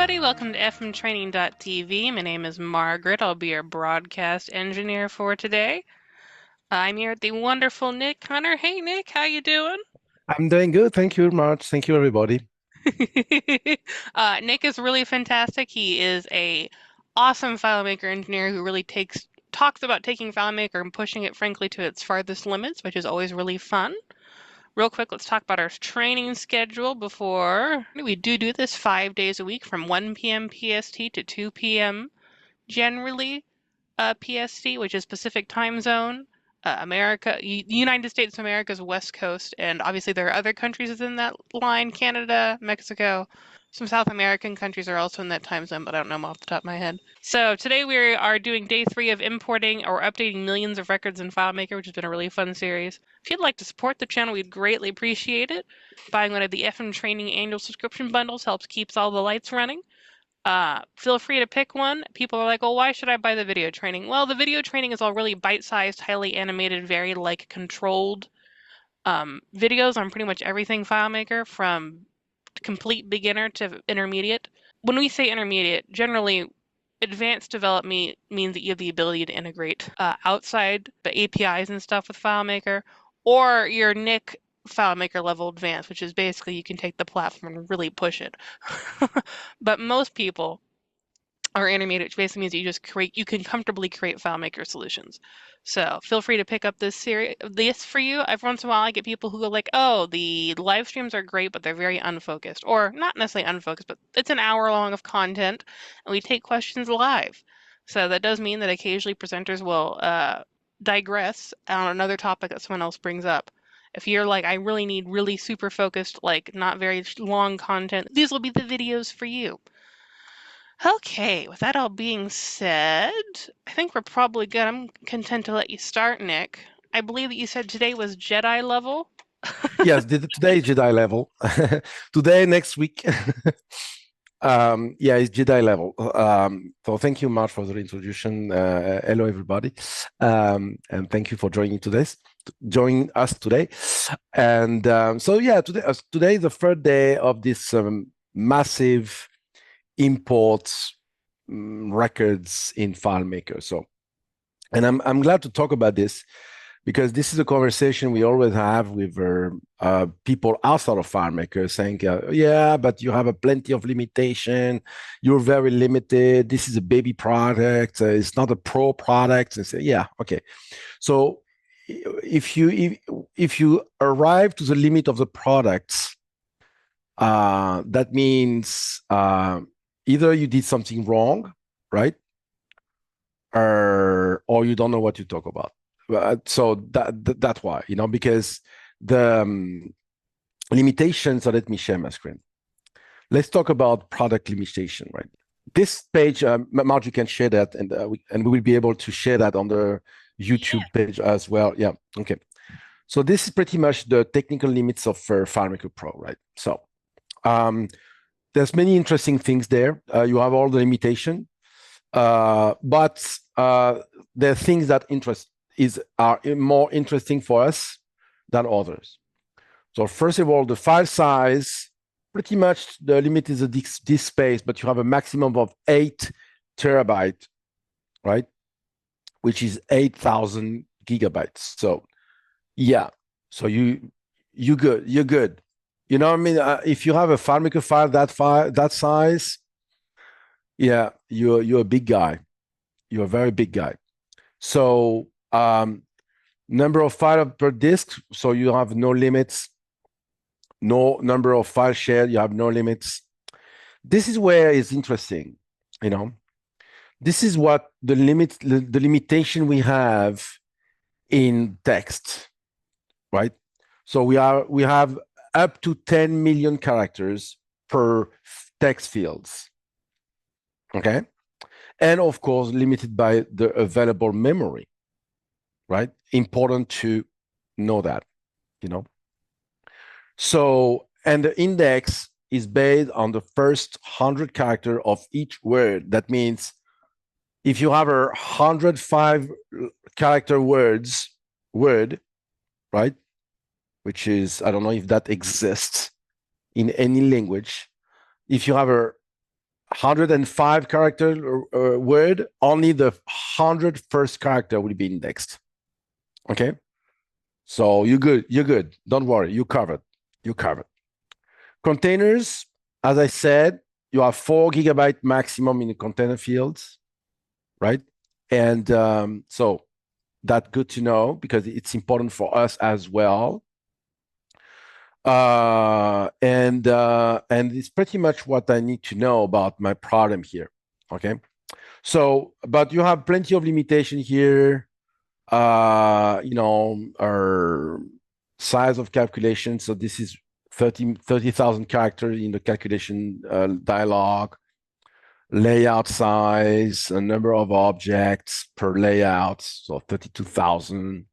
everybody. Welcome to fmtraining.tv. My name is Margaret. I'll be your broadcast engineer for today. I'm here with the wonderful Nick Hunter. Hey, Nick, how you doing? I'm doing good. Thank you very much. Thank you, everybody. Nick is really fantastic. He is a awesome FileMaker engineer who really talks about taking FileMaker and pushing it, frankly, to its farthest limits, which is always really fun. Real quick, let's talk about our training schedule before we do this 5 days a week from 1 p.m. PST to 2 p.m. generally PST, which is Pacific Time Zone. United States of America's West Coast, and obviously there are other countries within that line, Canada, Mexico. Some South American countries are also in that time zone, but I don't know them off the top of my head. So today we are doing day 3 of importing or updating millions of records in FileMaker, which has been a really fun series. If you'd like to support the channel, we'd greatly appreciate it. Buying one of the FM Training annual subscription bundles keeps all the lights running. Feel free to pick one. People are like, well, why should I buy the video training? Well, the video training is all really bite-sized, highly animated, very controlled videos on pretty much everything FileMaker, from complete beginner to intermediate. When we say intermediate, generally advanced development means that you have the ability to integrate outside the APIs and stuff with FileMaker, or your NIC FileMaker level advanced, which is basically you can take the platform and really push it. But most people are intermediate, which basically means you can comfortably create FileMaker solutions. So feel free to pick up this for you. Every once in a while, I get people who go like, "Oh, the live streams are great, but they're very unfocused," or not necessarily unfocused, but it's an hour long of content, and we take questions live. So that does mean that occasionally presenters will digress on another topic that someone else brings up. If you're like, I really need really super focused, not very long content, these will be the videos for you. Okay, with that all being said, I think we're probably good. I'm content to let you start, Nick. I believe that you said today was Jedi level. Yes, today is Jedi level. Today, next week. Yeah, it's Jedi level. So thank you, Mark, for the introduction. Hello, everybody. And thank you for joining us today. And so yeah, today is the third day of this massive import records in FileMaker. So, and I'm glad to talk about this because this is a conversation we always have with people outside of FileMaker saying, yeah, but you have plenty of limitation. You're very limited. This is a baby product. It's not a pro product. And say, yeah, okay. So if you arrive to the limit of the products, that means either you did something wrong, right? Or you don't know what you talk about. So that's why, because the limitations. So let me share my screen. Let's talk about product limitation, right? This page, Marge, you can share that, and we will be able to share that on the YouTube page as well. Yeah, okay. So this is pretty much the technical limits of FileMaker Pro, right? So there's many interesting things there. You have all the limitation, but there are things that are more interesting for us than others. So first of all, the file size, pretty much the limit is a disk space, but you have a maximum of 8 terabytes, right? Which is 8,000 gigabytes. So yeah, so you're good. You know what I mean? If you have a FileMaker file that size, yeah, you're a big guy. You're a very big guy. So number of files per disk, so you have no limits. No number of files shared, you have no limits. This is where it's interesting, This is what the limitation we have in text, right? So we have up to 10 million characters per text fields, okay? And of course, limited by the available memory, right? Important to know that, So, and the index is based on the first 100 character of each word. That means if you have 105 character word, right? Which is, I don't know if that exists in any language. If you have 105 character word, only the 100 first character will be indexed. Okay, so you're good. Don't worry, you covered. Containers, as I said, you have 4 GB maximum in the container fields, right? And so that's good to know because it's important for us as well. And it's pretty much what I need to know about my problem here. Okay, so but you have plenty of limitation here. Our size of calculation. So this is 30,000 characters in the calculation dialog. Layout size, a number of objects per layout, so 32,000.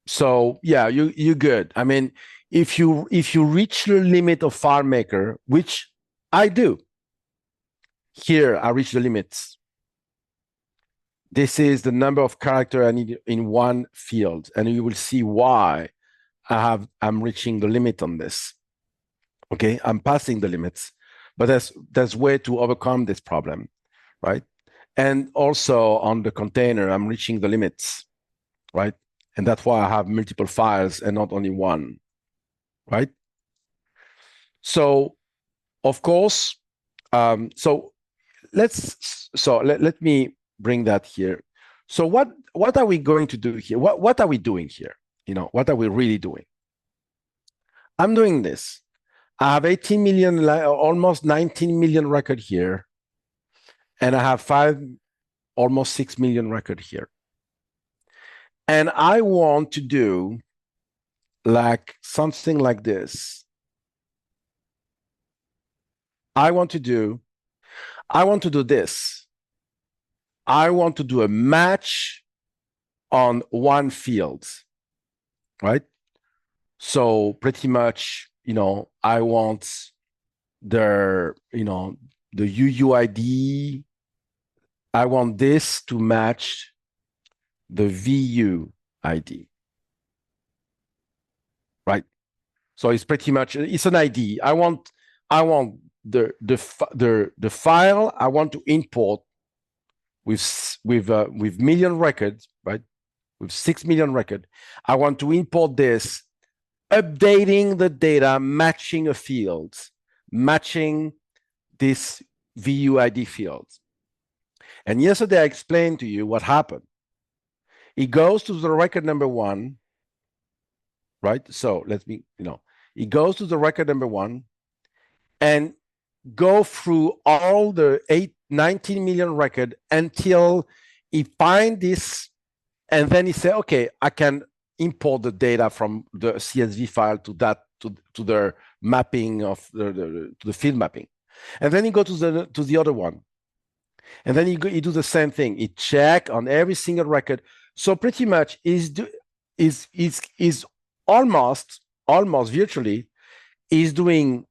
So yeah, you're good. I mean, if you reach the limit of FileMaker, which I do, here I reach the limits. This is the number of character I need in one field, and you will see why I'm reaching the limit on this. Okay, I'm passing the limits, but there's way to overcome this problem, right? And also on the container, I'm reaching the limits, right? And that's why I have multiple files and not only one, right? So, of course, let me bring that here. So what are we going to do here? What are we doing here? What are we really doing? I'm doing this. I have 18 million, almost 19 million record here, and I have almost 6 million record here. And I want to do like something like this. I want to do this. I want to do a match on one field, right? So pretty much, I want the UUID. I want this to match the VUID, right? So it's pretty much, it's an ID. I want the file I want to import with million records, right? With 6 million records. I want to import this, updating the data, matching a field, matching this VUID field. And yesterday I explained to you what happened. It goes to the record number 1, right? So it goes to the record number 1 and go through all the 19 million record until he find this, and then he say, okay, I can import the data from the CSV file to the mapping of to the field mapping, and then he go to the other one, and then he do the same thing. He check on every single record. So pretty much is almost virtually is doing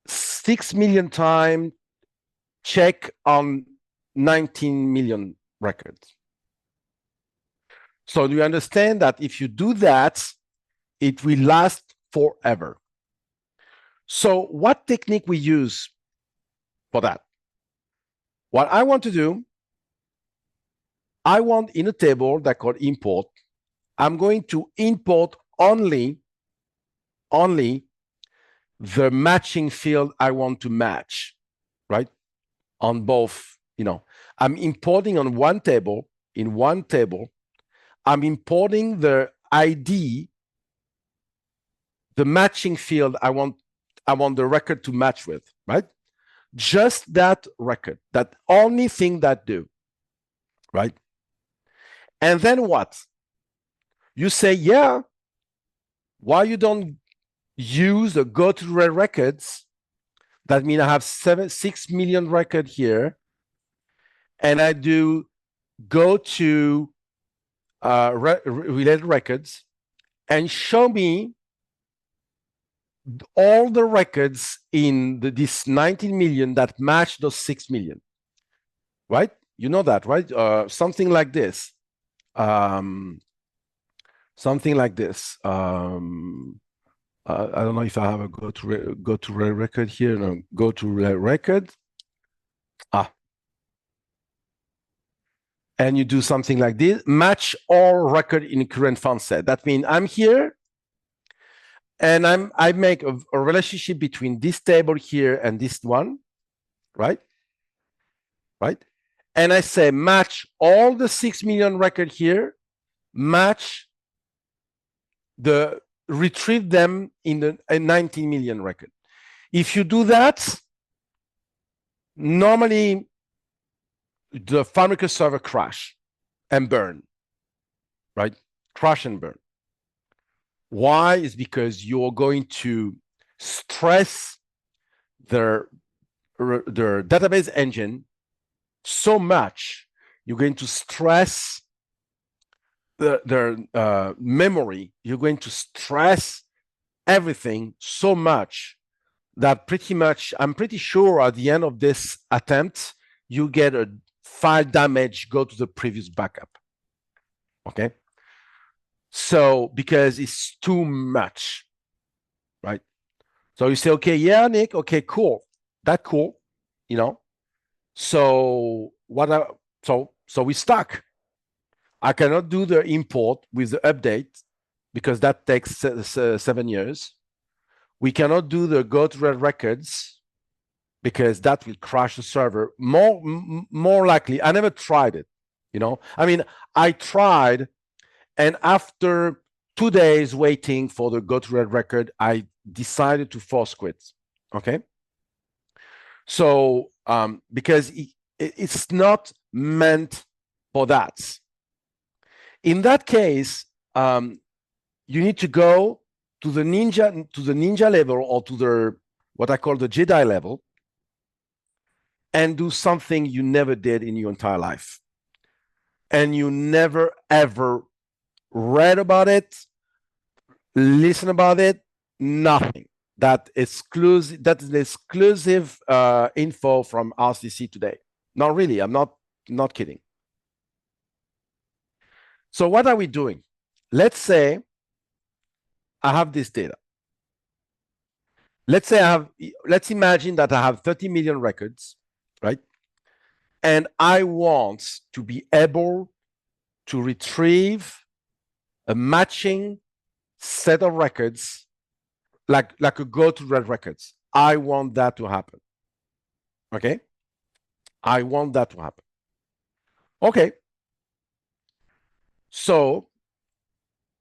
6 million times check on 19 million records. So do you understand that if you do that, it will last forever? So what technique we use for that? What I want to do, I want in a table that called import, I'm going to import only the matching field I want to match, right? On both, I'm importing on one table, I'm importing the ID, the matching field I want the record to match with, right? Just that record, that only thing that do, right? And then what? You say, yeah, why you don't use the go to the records? That means I have 6 million record here, and I do go to related records and show me all the records in this 19 million that match those 6 million, right? You know that, right? Something like this. Something like this. I don't know if I have a go to record here. No, go to record. And you do something like this: match all record in current font set. That means I'm here, and I make a relationship between this table here and this one, right? Right? And I say match all the 6 million record here, match retrieve them in the 19 million record. If you do that, normally the FileMaker server crash and burn, right? Crash and burn. Why? Is because you're going to stress their database engine so much. You're going to stress their memory. You're going to stress everything so much that I'm pretty sure at the end of this attempt, you get a file damage, go to the previous backup. Okay. So, because it's too much, right? So you say, okay, yeah, Nick, okay, cool. That's cool, So so we stuck. I cannot do the import with the update because that takes 7 years. We cannot do the go to records because that will crash the server. More likely, I never tried it. I mean, I tried, and after 2 days waiting for the go to record, I decided to force quit. Okay. So because it's not meant for that. In that case, you need to go to the ninja level, or to the what I call the Jedi level, and do something you never did in your entire life, and you never ever read about it, listen about it, nothing. That is the exclusive info from RCC today. Not really. I'm not kidding. So what are we doing? Let's say I have this data. Let's imagine that I have 30 million records, right? And I want to be able to retrieve a matching set of records, like a go to records. I want that to happen. Okay? I want that to happen. Okay. So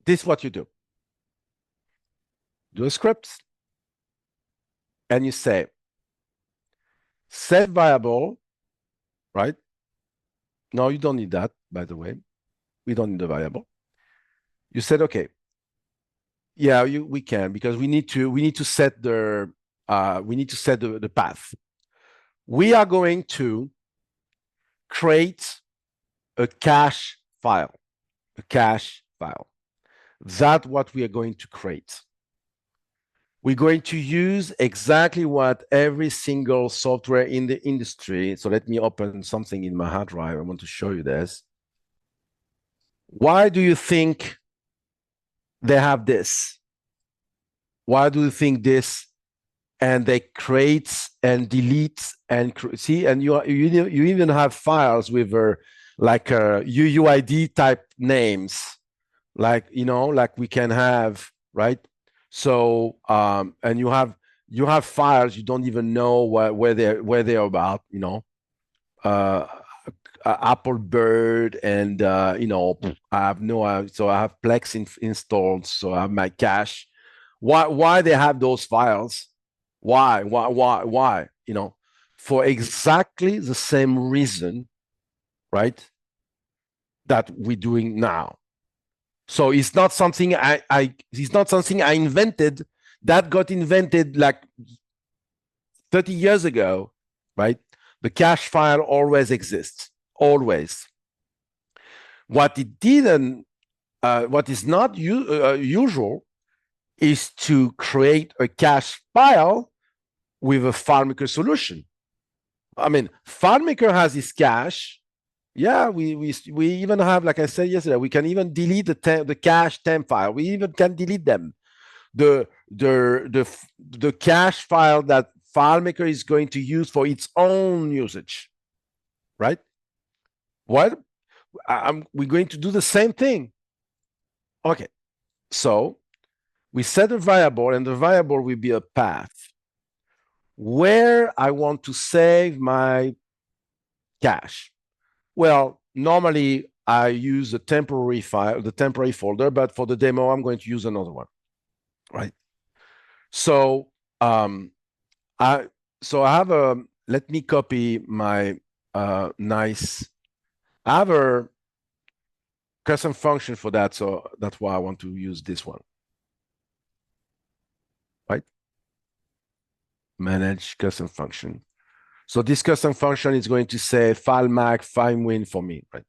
this is what you do. Do a script, and you say set variable, right? No, you don't need that, by the way. We don't need the variable. You said, okay, yeah, we can, because we need to set the path. We are going to create a cache file. That's what we are going to create. We're going to use exactly what every single software in the industry. So let me open something in my hard drive. I want to show you this. Why do you think they have this? Why do you think this? And they create and delete and see, and you even have files with like UUID type names, like like we can have, right? So and you have files you don't even know where they're about, Apple Bird, and I have so I have Plex installed, so I have my cache. Why they have those files? Why? For exactly the same reason, right? That we're doing now. So it's not something it's not something I invented. That got invented like 30 years ago, right? The cache file always exists, always. What it didn't, what is not usual, is to create a cache file with a FileMaker solution. I mean, FileMaker has this cache. Yeah, we even have, like I said yesterday, we can even delete the cache temp file. We even can delete them. the cache file that FileMaker is going to use for its own usage, right? What? We're going to do the same thing. Okay, so we set a variable, and the variable will be a path where I want to save my cache. Well, normally I use a temporary file, the temporary folder, but for the demo, I'm going to use another one, right? So I have a, let me copy my nice, I have a custom function for that, so that's why I want to use this one, right? Manage custom function. So this custom function is going to say FileMaker FileWin for me, right?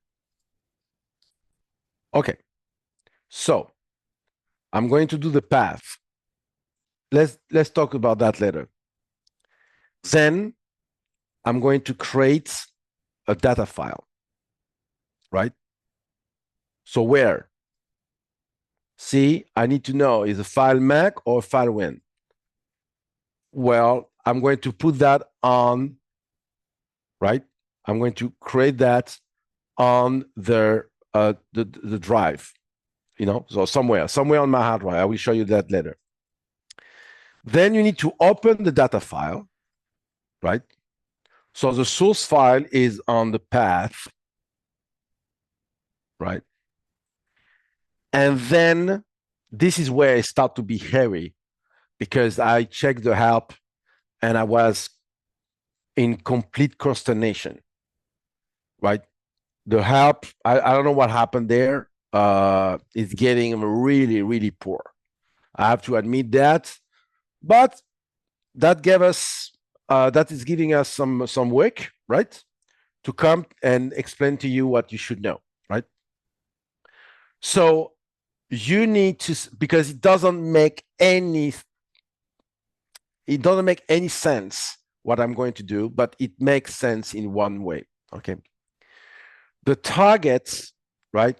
Okay, so I'm going to do the path. Let's talk about that later. Then I'm going to create a data file, right? So where? See, I need to know, is a FileMaker or FileWin? Well, I'm going to put that on, right? I'm going to create that on the drive, you know, so somewhere on my hard drive. I will show you that later. Then you need to open the data file, right? So the source file is on the path, right? And then this is where it starts to be hairy because I checked the help and I was in complete consternation, right? The help, I don't know what happened there. It's getting really, really poor. I have to admit that, but that gave us, that is giving us some work, right? To come and explain to you what you should know, right? So you need to, because it doesn't make any sense what I'm going to do, but it makes sense in one way, okay? The targets, right?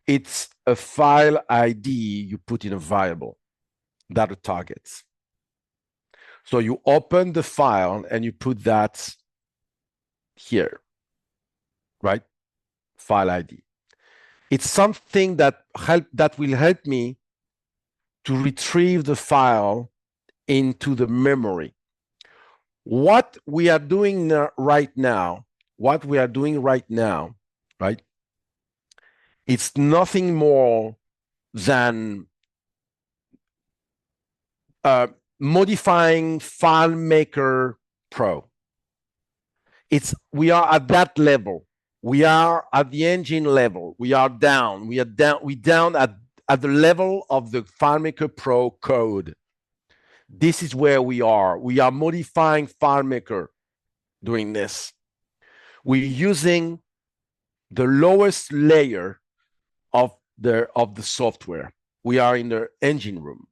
It's a file ID you put in a variable that are targets. So you open the file and you put that here, right? File ID. It's something that will help me to retrieve the file into the memory. What we are doing right now, right? It's nothing more than modifying FileMaker Pro. We are at that level. We are at the engine level. We are down. We're down at the level of the FileMaker Pro code. This is where we are. We are modifying FileMaker doing this. We're using the lowest layer of the software. We are in the engine room,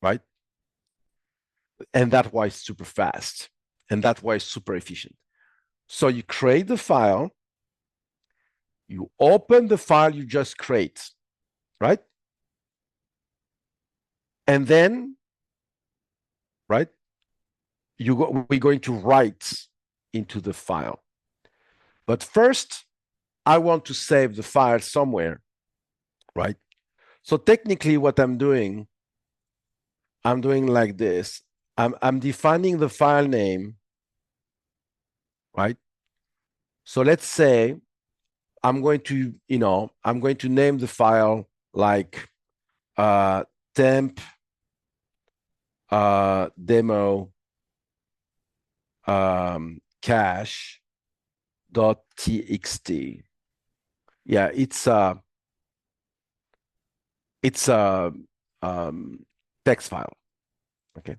right? And that's why it's super fast. And that's why it's super efficient. So you create the file, you open the file you just create, right? And then, right, we're going to write into the file. But first, I want to save the file somewhere, right? So technically what I'm doing like this. I'm defining the file name, right? So let's say I'm going to name the file like temp demo cache.txt. Yeah, it's a text file. Okay.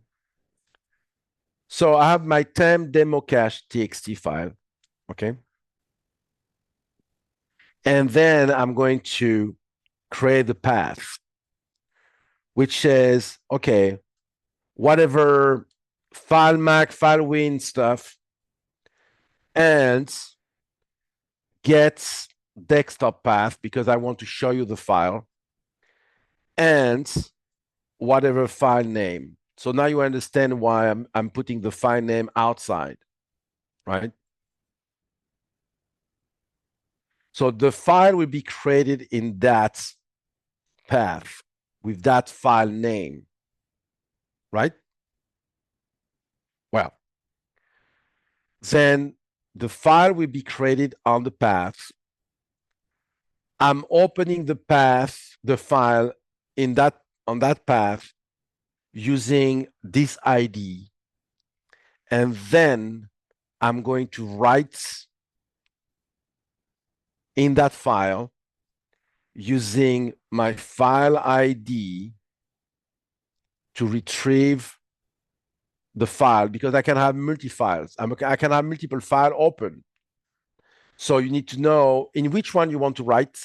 So I have my temp demo cache.txt file. Okay. And then I'm going to create the path, which says, okay, whatever FileMaker, FileWin stuff, and get desktop path because I want to show you the file, and whatever file name. So now you understand why I'm putting the file name outside, right? So the file will be created in that path with that file name, right? Well, then the file will be created on the path. I'm opening the path, the file on that path using this ID. And then I'm going to write in that file using my file ID to retrieve the file, because I can have multi-files. I can have multiple files open. So you need to know in which one you want to write.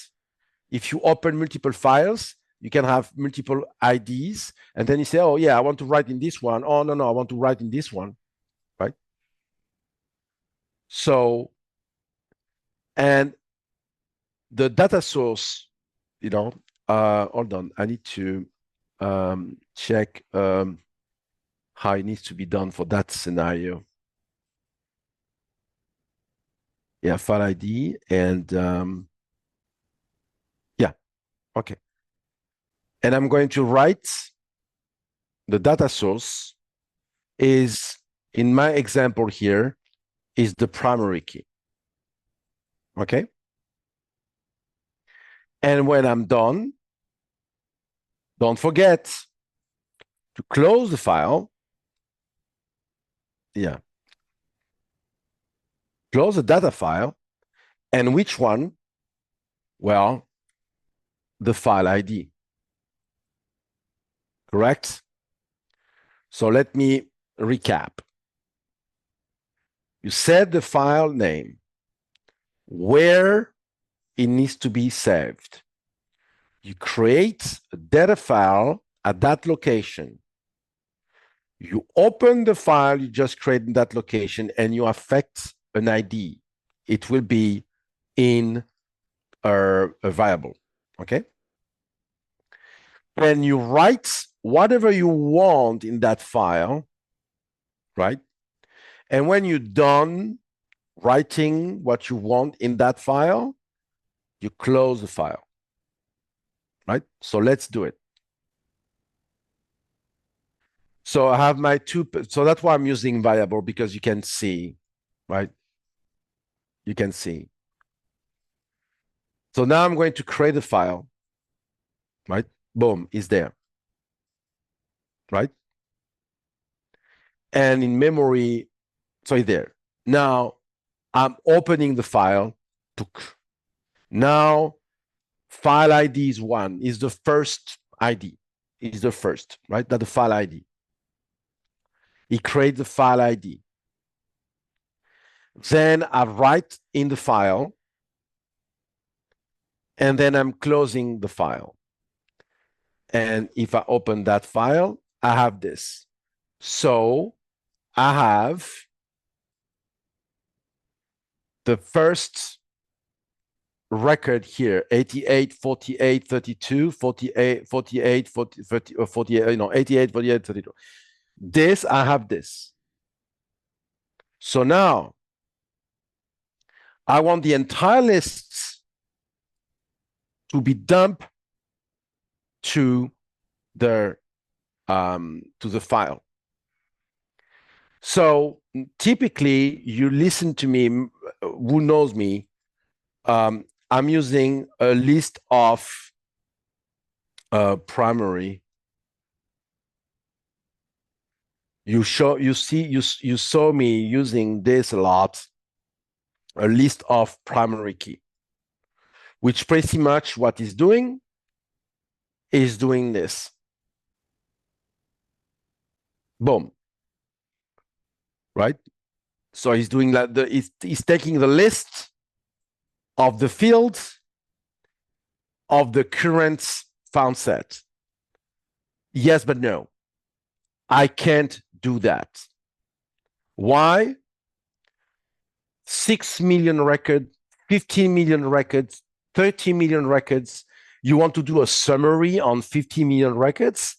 If you open multiple files, you can have multiple IDs, and then you say, oh yeah, I want to write in this one. Oh no, I want to write in this one, right? So, and the data source, hold on, I need to check how it needs to be done for that scenario. Yeah, file ID and yeah, okay. And I'm going to write the data source is, in my example here, is the primary key. Okay. And when I'm done, don't forget to close the file. Yeah. Close the data file. And which one? Well, the file ID. Correct? So let me recap. You set the file name, where it needs to be saved. You create a data file at that location. You open the file you just created in that location and you affect an ID. It will be in a variable, okay? When you write whatever you want in that file, right? And when you're done writing what you want in that file, you close the file, right? So let's do it. So I have my so that's why I'm using variable, because you can see, right? You can see. So now I'm going to create a file, right? Boom, is there, right? And in memory, so it's there. Now I'm opening the file. Now file ID is 1, is the first ID, is the first, right? That's the file ID. It creates the file ID. Then I write in the file, and then I'm closing the file. And if I open that file, I have this. So I have the first record here, 88, 48, 32, 48, 48, 40, 30, or 48, 88, 48, 32. This, I have this. So now I want the entire list to be dumped to the file. So typically, you listen to me, who knows me, I'm using a list of primary. You saw me using this a lot, a list of primary key, which pretty much what is doing is doing this. Boom. Right? So he's doing that. He's taking the list of the fields of the current found set. Yes, but no. I can't do that. Why? 6 million records, 15 million records, 30 million records. You want to do a summary on 50 million records?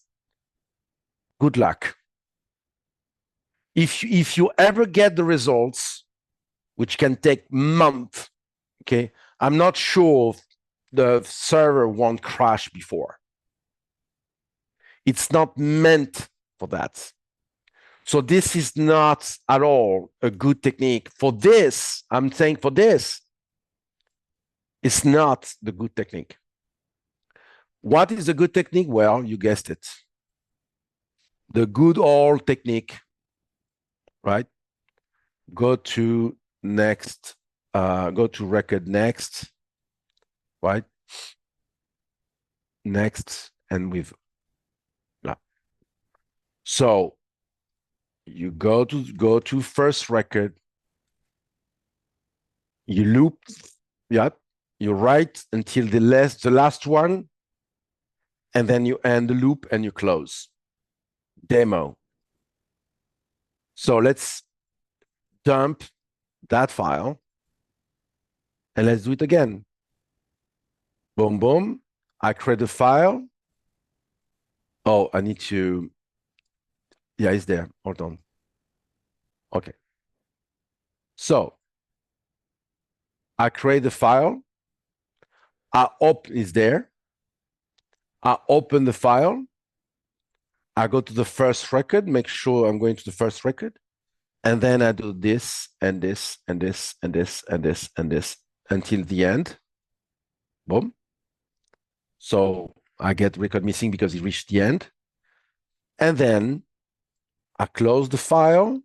good luck. If you ever get the results, which can take months, okay, I'm not sure the server won't crash before. It's not meant for that. So this is not at all a good technique. For this, I'm saying for this, it's not the good technique. What is the good technique? Well, you guessed it. The good old technique, right? Go to next, go to record next, right? Next, and with so you go to first record, you loop, yeah, you write until the last one, and then you end the loop and you close. Demo. So let's dump that file and let's do it again. Boom, boom. I create a file. Oh, I need to, yeah, it's there. Hold on. Okay. So I create the file. Is there. I open the file. I go to the first record, make sure I'm going to the first record. And then I do this and this and this and this and this and this until the end. Boom. So I get record missing because it reached the end. And then I close the file.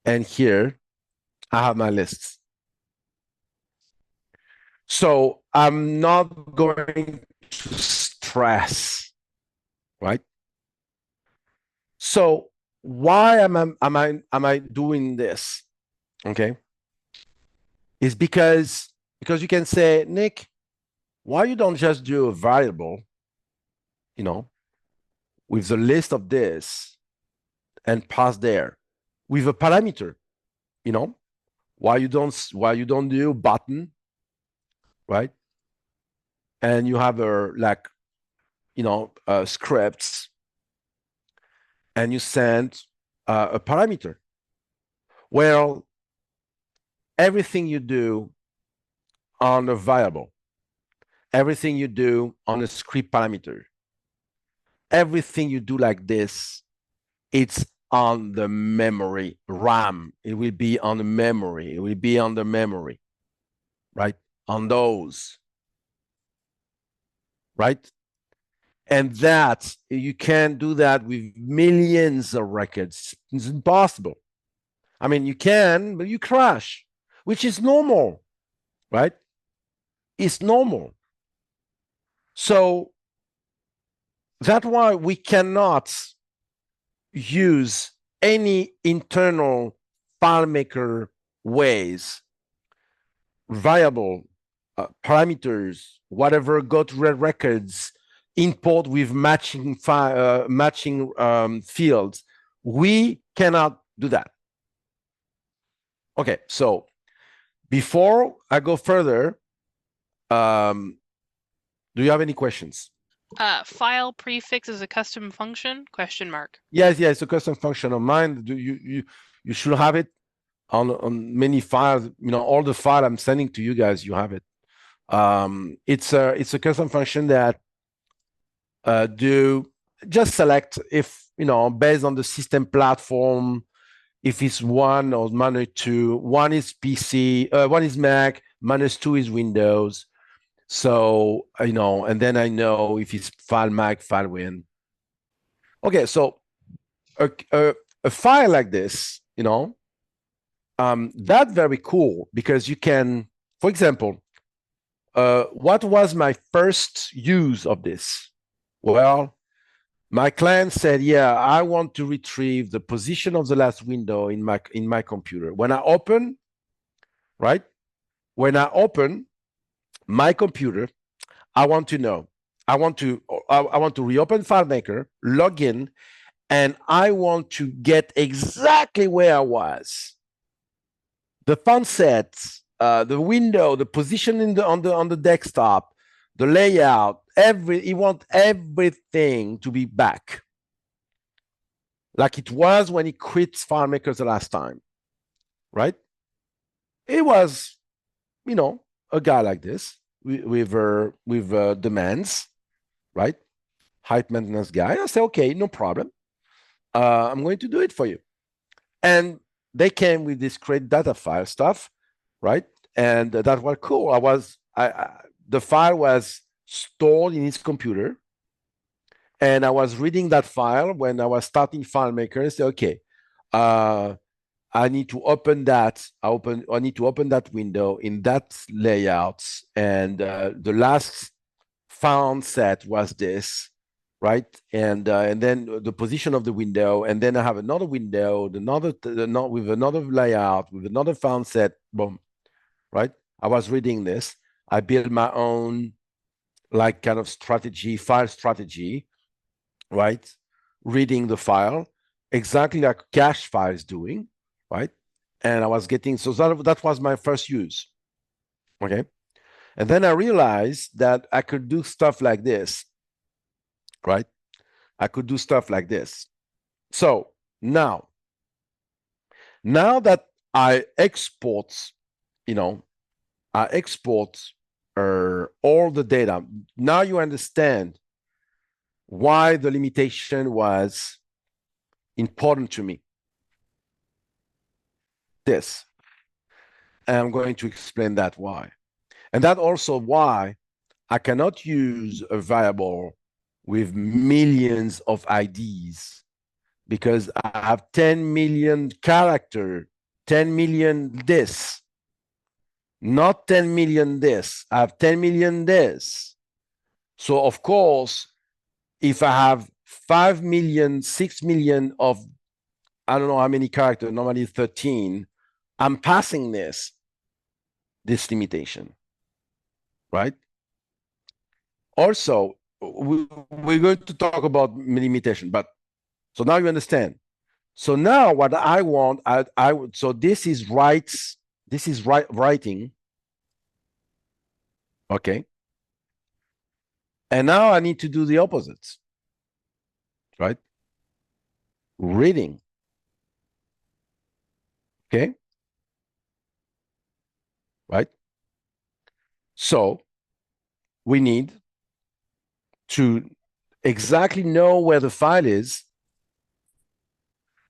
And here I have my lists. So I'm not going to stress, right? So why am I doing this? Okay. It's because you can say, Nick, why you don't just do a variable, with the list of this and pass there with a parameter, why you don't do button, right? And you have scripts, and you send a parameter. Well, everything you do on a variable, everything you do on a script parameter, everything you do like this, it's on the memory RAM. It will be on the memory. It will be on the memory, right? On those, right? And that, you can't do that with millions of records. It's impossible. I mean, you can, but you crash, which is normal, right? It's normal. So that's why we cannot use any internal FileMaker ways, variable, parameters, whatever, go to records, import with matching fields. We cannot do that. Okay, so before I go further, do you have any questions? File prefix is a custom function? Question mark. Yes, it's a custom function of mine. You should have it on many files. All the file I'm sending to you guys, you have it. It's a custom function that do just select if based on the system platform, if it's one or -2, one is PC, one is Mac, -2 is Windows. So and then I know if it's FileMac, FileWin. Okay, so a file like this, that's very cool because you can, for example, what was my first use of this? Well, my client said, yeah, I want to retrieve the position of the last window in my computer. When I open, right? When I open my computer, I want to know. I want to reopen FileMaker, log in, and I want to get exactly where I was. The font set, the window, the position on the desktop, the layout, he wants everything to be back like it was when he quit FileMaker the last time, right? It was, a guy like this with demands, right? High maintenance guy. I say, okay, no problem. I'm going to do it for you. And they came with this create data file stuff, right? And that was cool. The file was stored in his computer, and I was reading that file when I was starting FileMaker and say, okay, I need to open that. I need to open that window in that layout, and the last found set was this, right? And then the position of the window, and then I have another window, with another layout, with another found set, boom, right? I was reading this. I built my own like kind of file strategy, right? Reading the file exactly like cache file is doing, right? And I was getting, so that was my first use, okay? And then I realized that I could do stuff like this, right? I could do stuff like this. So now that I export, I export all the data. Now you understand why the limitation was important to me. This. And I'm going to explain that why. And that also why I cannot use a variable with millions of IDs, because I have 10 million character, 10 million this, not 10 million this. I have 10 million this. So of course, if I have 5 million, 6 million of, I don't know how many characters, normally 13, I'm passing this limitation, right? Also, we're going to talk about limitation, but so now you understand. So now what I want, so this is writing, okay? And now I need to do the opposites, right? Reading, okay? Right? So we need to exactly know where the file is,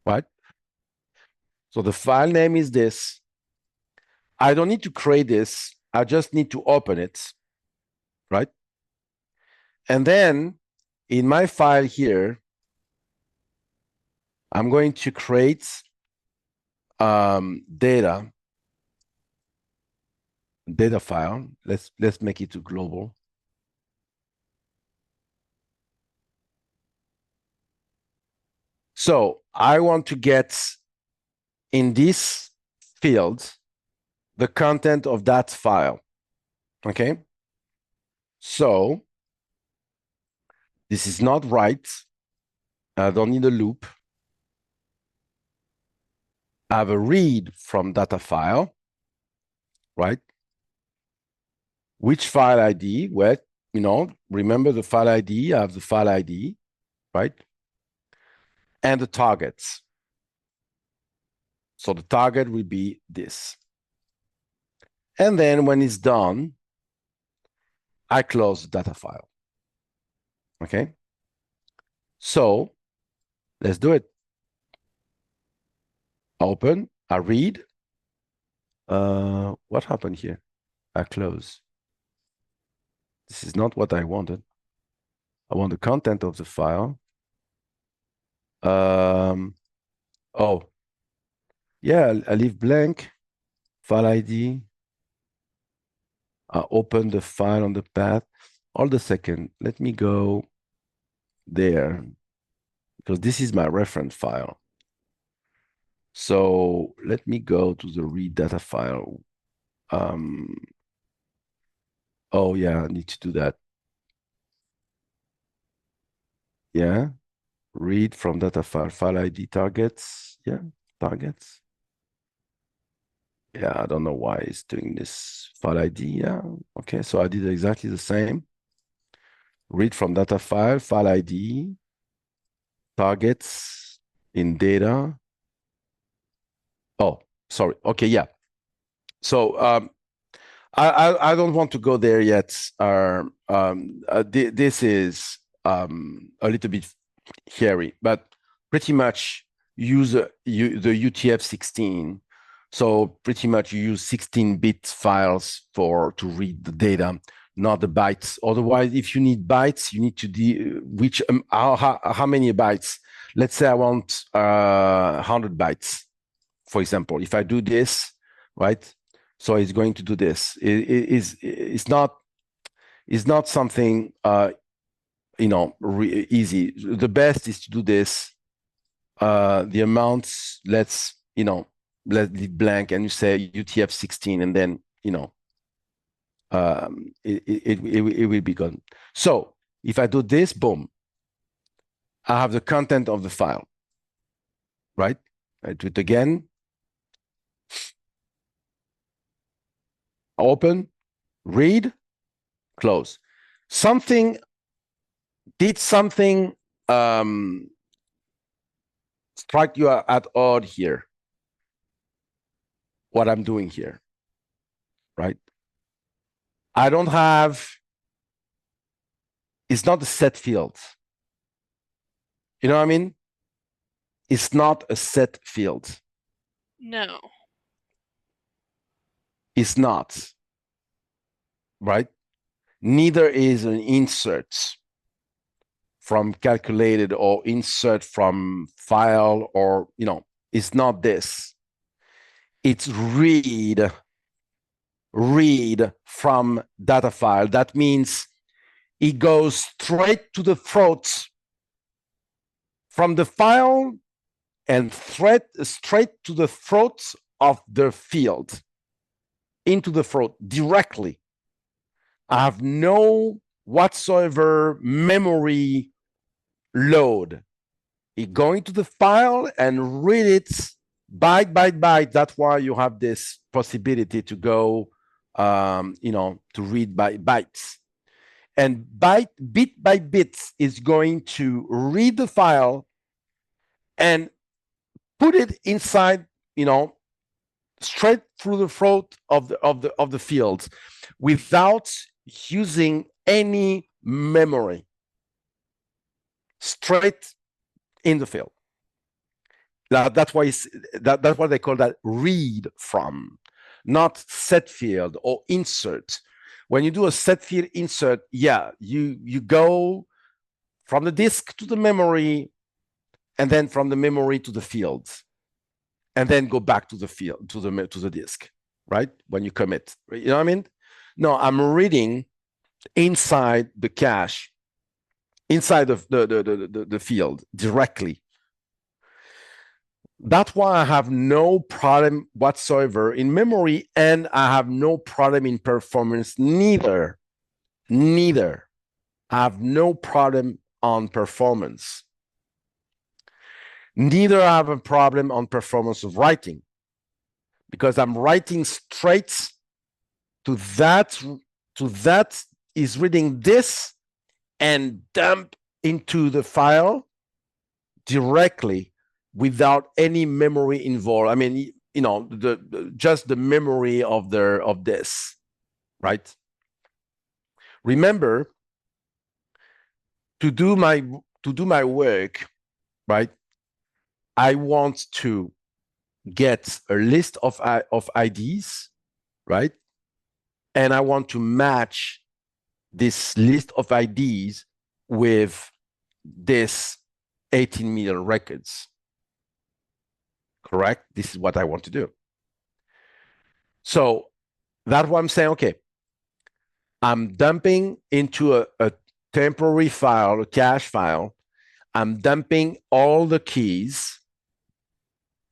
right? So the file name is this. I don't need to create this. I just need to open it, right? And then in my file here, I'm going to create data file. Let's make it to global. So I want to get in this field the content of that file. Okay. So this is not right. I don't need a loop. I have a read from data file, right? Which file ID? Well, remember the file ID. I have the file ID, right? And the targets. So the target will be this. And then when it's done, I close the data file. Okay. So let's do it. Open, I read. What happened here? I close. This is not what I wanted. I want the content of the file. Oh, yeah, I leave blank. File ID. I open the file on the path. Hold a second. Let me go there, because this is my reference file. So let me go to the read data file. Oh yeah, I need to do that. Yeah, read from data file ID targets. Yeah, targets. Yeah, I don't know why it's doing this file ID. Yeah, okay, so I did exactly the same. read from data file, file ID, targets in data. Oh, sorry. Okay, yeah. So I don't want to go there yet. This is a little bit hairy, but pretty much use the UTF-16. So pretty much you use 16-bit files to read the data, not the bytes. Otherwise, if you need bytes, you need to how many bytes? Let's say I want 100 bytes, for example. If I do this, right? So it's going to do this. It's not something easy. The best is to do this. The amounts, let's let it blank, and you say UTF-16, and then it will be gone. So if I do this, boom, I have the content of the file, right? I do it again. Open, read, close. Did something strike you at odd here? What I'm doing here, right? I don't have, it's not a set field. You know what I mean? It's not a set field. No. It's not, right? Neither is an insert from calculated or insert from file, or, it's not this. It's read from data file. That means it goes straight to the throat from the file and straight to the throat of the field, into the throat directly. I have no whatsoever memory load. It going to the file and read it byte by byte. That's why you have this possibility to go, to read by bytes. And bit by bit is going to read the file and put it inside, straight through the throat of the field without using any memory. Straight in the field. That's why that's what they call that read from, not set field or insert. When you do a set field insert, yeah, you go from the disk to the memory, and then from the memory to the field, and then go back to the field, to the disk, right? When you commit, you know what I mean? No, I'm reading inside the cache, inside of the field directly. That's why I have no problem whatsoever in memory, and I have no problem in performance neither. I have no problem on performance. Neither I have a problem on performance of writing, because I'm writing straight to that is reading this and dump into the file directly without any memory involved. I mean, just the memory of this, right? Remember, to do my work, right? I want to get a list of IDs, right? And I want to match this list of IDs with this 18 million records. Correct? This is what I want to do. So that's why I'm saying, okay, I'm dumping into a temporary file, a cache file. I'm dumping all the keys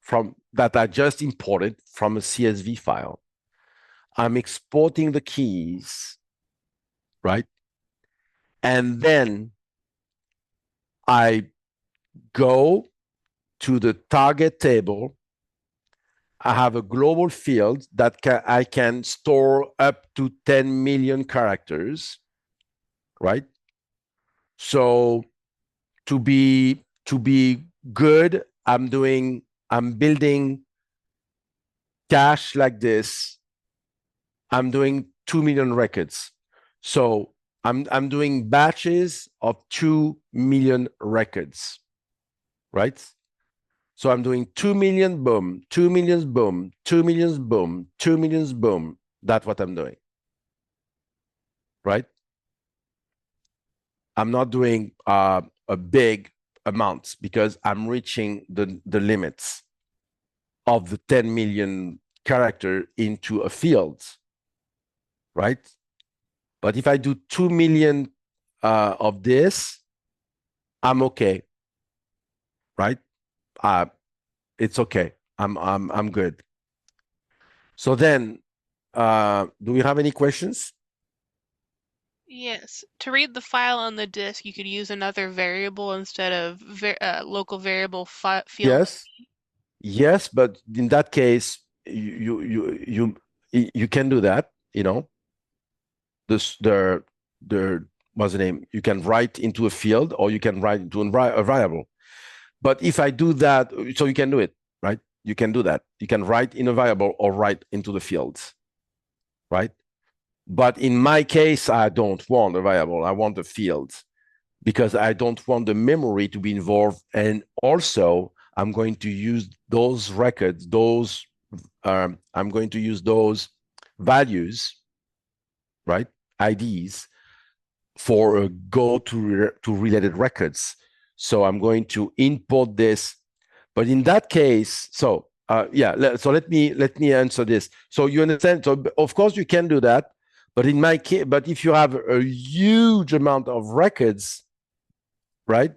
from that I just imported from a CSV file. I'm exporting the keys, right? And then I go to the target table. I have a global field that I can store up to 10 million characters, right? So to be good, I'm building cache like this. I'm doing 2 million records. So I'm doing batches of 2 million records, right? So I'm doing 2 million boom, 2 millions boom, 2 millions boom, 2 millions boom. That's what I'm doing, right? I'm not doing a big amounts because I'm reaching the limits of the 10 million character into a field, right? But if I do 2 million of this, I'm okay, right? It's okay. I'm good. So then, do we have any questions? Yes. To read the file on the disk, you could use another variable instead of local variable field. Yes, yes, but in that case, you can do that. You know, this the what's the name? You can write into a field, or you can write into a variable. But if I do that, so you can do it, right? You can do that. You can write in a variable or write into the fields, right? But in my case, I don't want a variable. I want a field because I don't want the memory to be involved. And also, I'm going to use those records, I'm going to use those values, right? IDs for go to related records. So I'm going to import this. But in that case, so so let me answer this. So you understand? So of course you can do that, but in my case, but if you have a huge amount of records, right?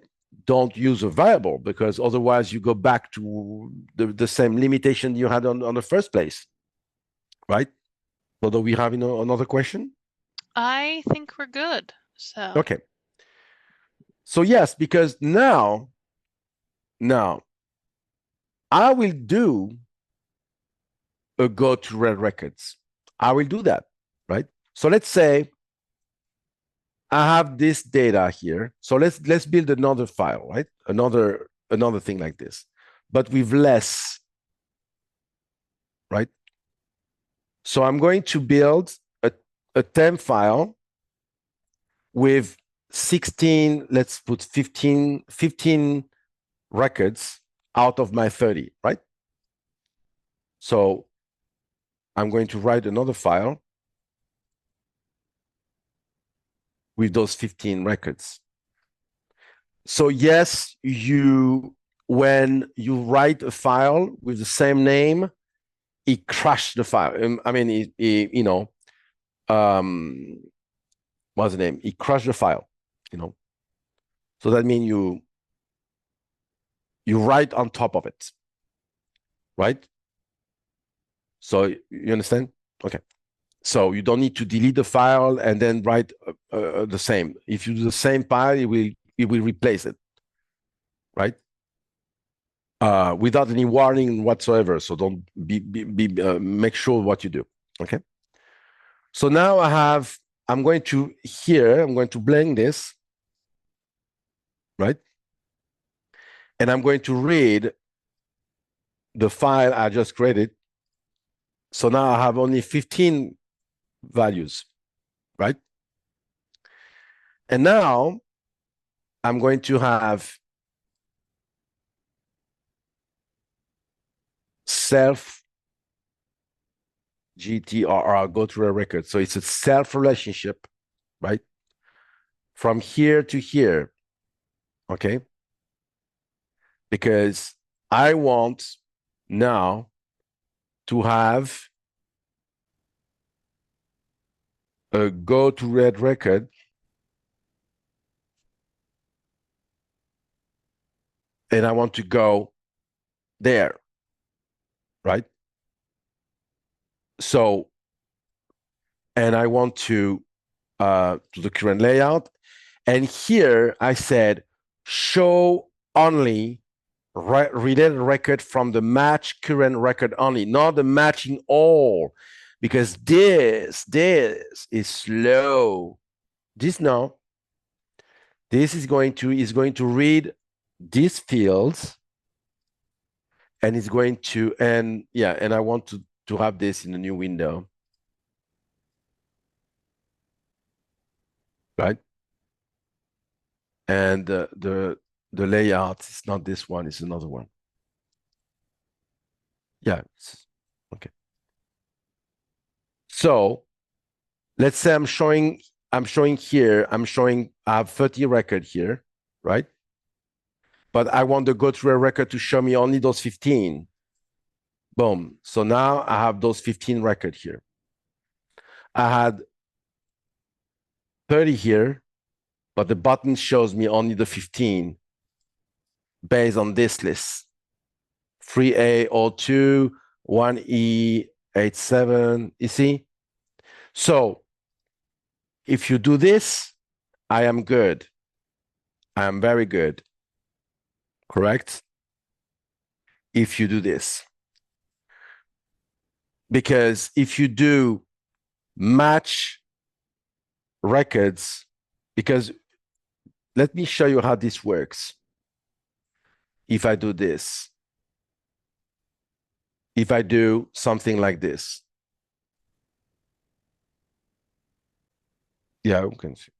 Don't use a variable because otherwise you go back to the same limitation you had on the first place, right? So do we have another question? I think we're good. So Okay. So yes, because now I will do a go to red records. I will do that, right? So let's say I have this data here. So let's build another file, right? Another thing like this, but with less, right? So I'm going to build a temp file with 16, let's put 15 records out of my 30, right? So I'm going to write another file with those 15 records. So yes, when you write a file with the same name, it crashed the file. I mean, what's the name? It crashed the file, you know. So that means you write on top of it, right? So you understand? Okay. So you don't need to delete the file and then write the same. If you do the same file, it will replace it, right? Without any warning whatsoever. So don't make sure what you do. Okay. So now I'm going to blend this, right? And I'm going to read the file I just created. So now I have only 15 values, right? And now I'm going to have self GTRR, go to a record. So it's a self relationship, right? From here to here, okay? Because I want now to have a go to red record and I want to go there, right? So, and I want to the current layout. And here I said, show only related record from the match current record only, not the matching all, because this is slow. This this is going to read these fields, and it's going to, and I want to have this in a new window, right? And the layout is not this one, it's another one. Yeah, okay. So let's say I'm showing here, I have 30 record here, right? But I want the go through a record to show me only those 15. Boom. So now I have those 15 record here. I had 30 here, but the button shows me only the 15 based on this list. 3A02, 1E87, you see? So if you do this, I am good. I am very good. Correct? If you do this. Because if you do match records, because let me show you how this works. If I do this, if I do something like this, yeah, you can see.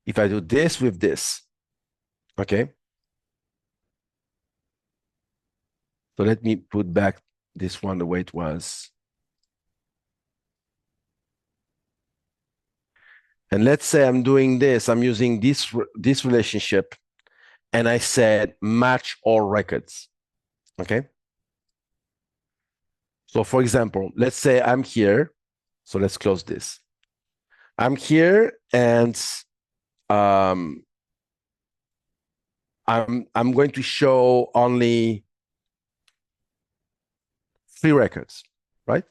If I do this with this, okay. So let me put back this one the way it was. And let's say I'm doing this, I'm using this relationship, and I said match all records, okay? So for example, let's say I'm here. So let's close this. I'm here, and I'm going to show only 3 records, right?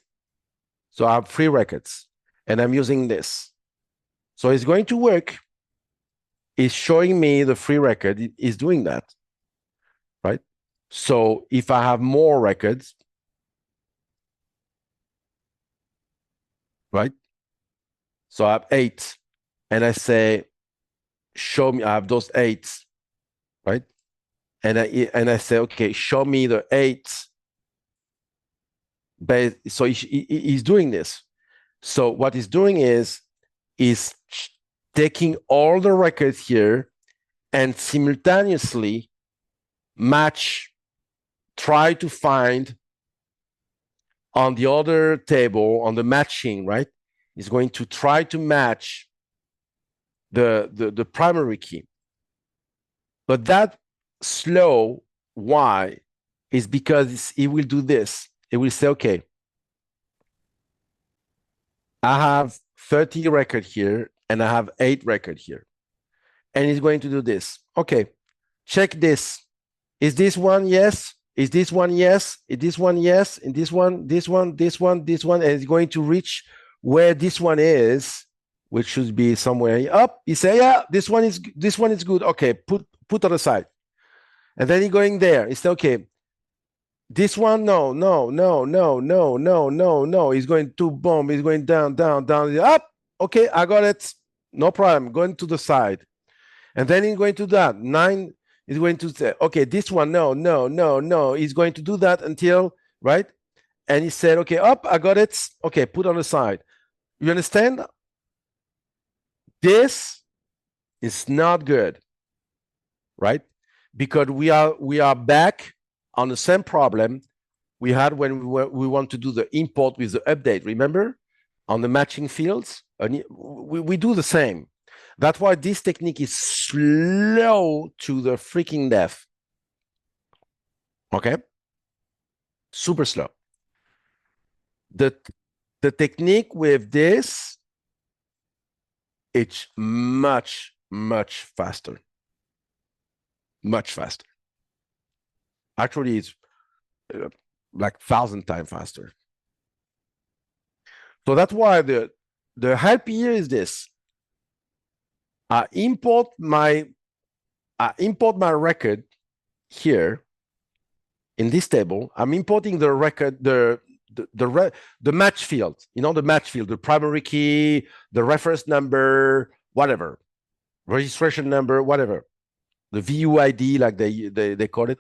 So I have 3 records, and I'm using this. So it's going to work. It's showing me the 3 record. It is doing that, right? So if I have more records, right? So I have 8, and I say, show me, I have those 8, right? And I say, okay, show me the 8. So he's doing this. So what he's doing is taking all the records here and simultaneously try to find on the other table, on the matching, right? He's going to try to match the primary key. But that slow, why? Is because he will do this. It will say, okay, I have 30 record here, and I have 8 record here. And he's going to do this. Okay, check this. Is this one yes? Is this one yes? Is this one yes? And this one, this one, this one, this one, and it's going to reach where this one is, which should be somewhere up. You say, yeah, this one is good. Okay, put on the side. And then he's going there. He said, okay, this one, no. He's going to boom. He's going down, up. Okay, I got it. No problem. Going to the side. And then he's going to that. 9 is going to say, okay, this one, no. He's going to do that until, right? And he said, okay, up, I got it. Okay, put on the side. You understand? This is not good, right? Because we are back on the same problem we had when we want to do the import with the update. Remember, on the matching fields, we do the same. That's why this technique is slow to the freaking death. Okay, super slow. The technique with this, it's much faster. Much faster. Actually, it's like 1,000 times faster. So that's why the help here is this. I import my record here in this table. I'm importing the record, the match field, the match field, the primary key, the reference number, whatever, registration number, whatever, the VUID, like they call it.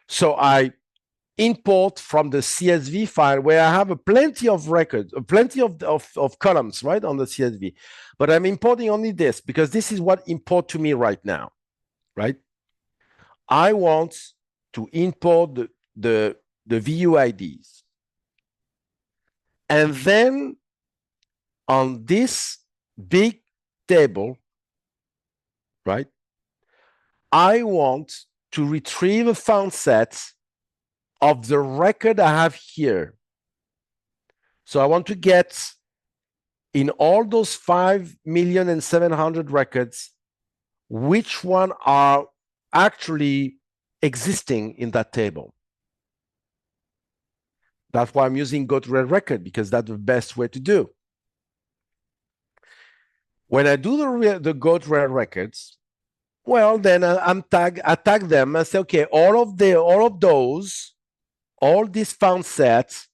So I import from the CSV file where I have a plenty of records, plenty of columns, right, on the CSV. But I'm importing only this because this is what import to me right now, right? I want to import the VUIDs. And then on this big table, right, I want to retrieve a found set of the record I have here. So I want to get in all those 5,700,000 records, which one are actually existing in that table. That's why I'm using go to red record, because that's the best way to do. When I do the go to red records, well, then I tag them. I say, okay, all these found sets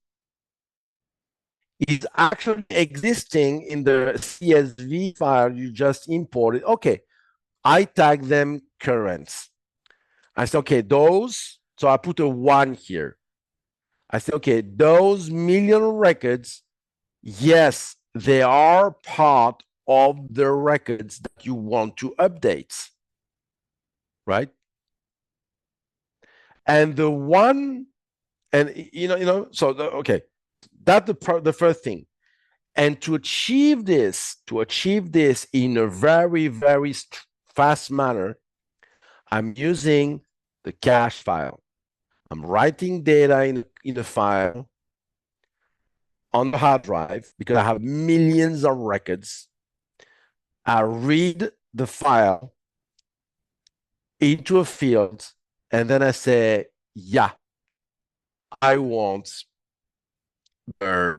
is actually existing in the CSV file you just imported. Okay, I tag them current. I say, okay, those, so I put a 1 here. I say, okay, those million records, yes, they are part of the records that you want to update, right? And the one, and so okay, that's the first thing. And to achieve this in a very, very fast manner, I'm using the cache file. I'm writing data in a file on the hard drive because I have millions of records. I read the file into a field, and then I say, yeah, I want the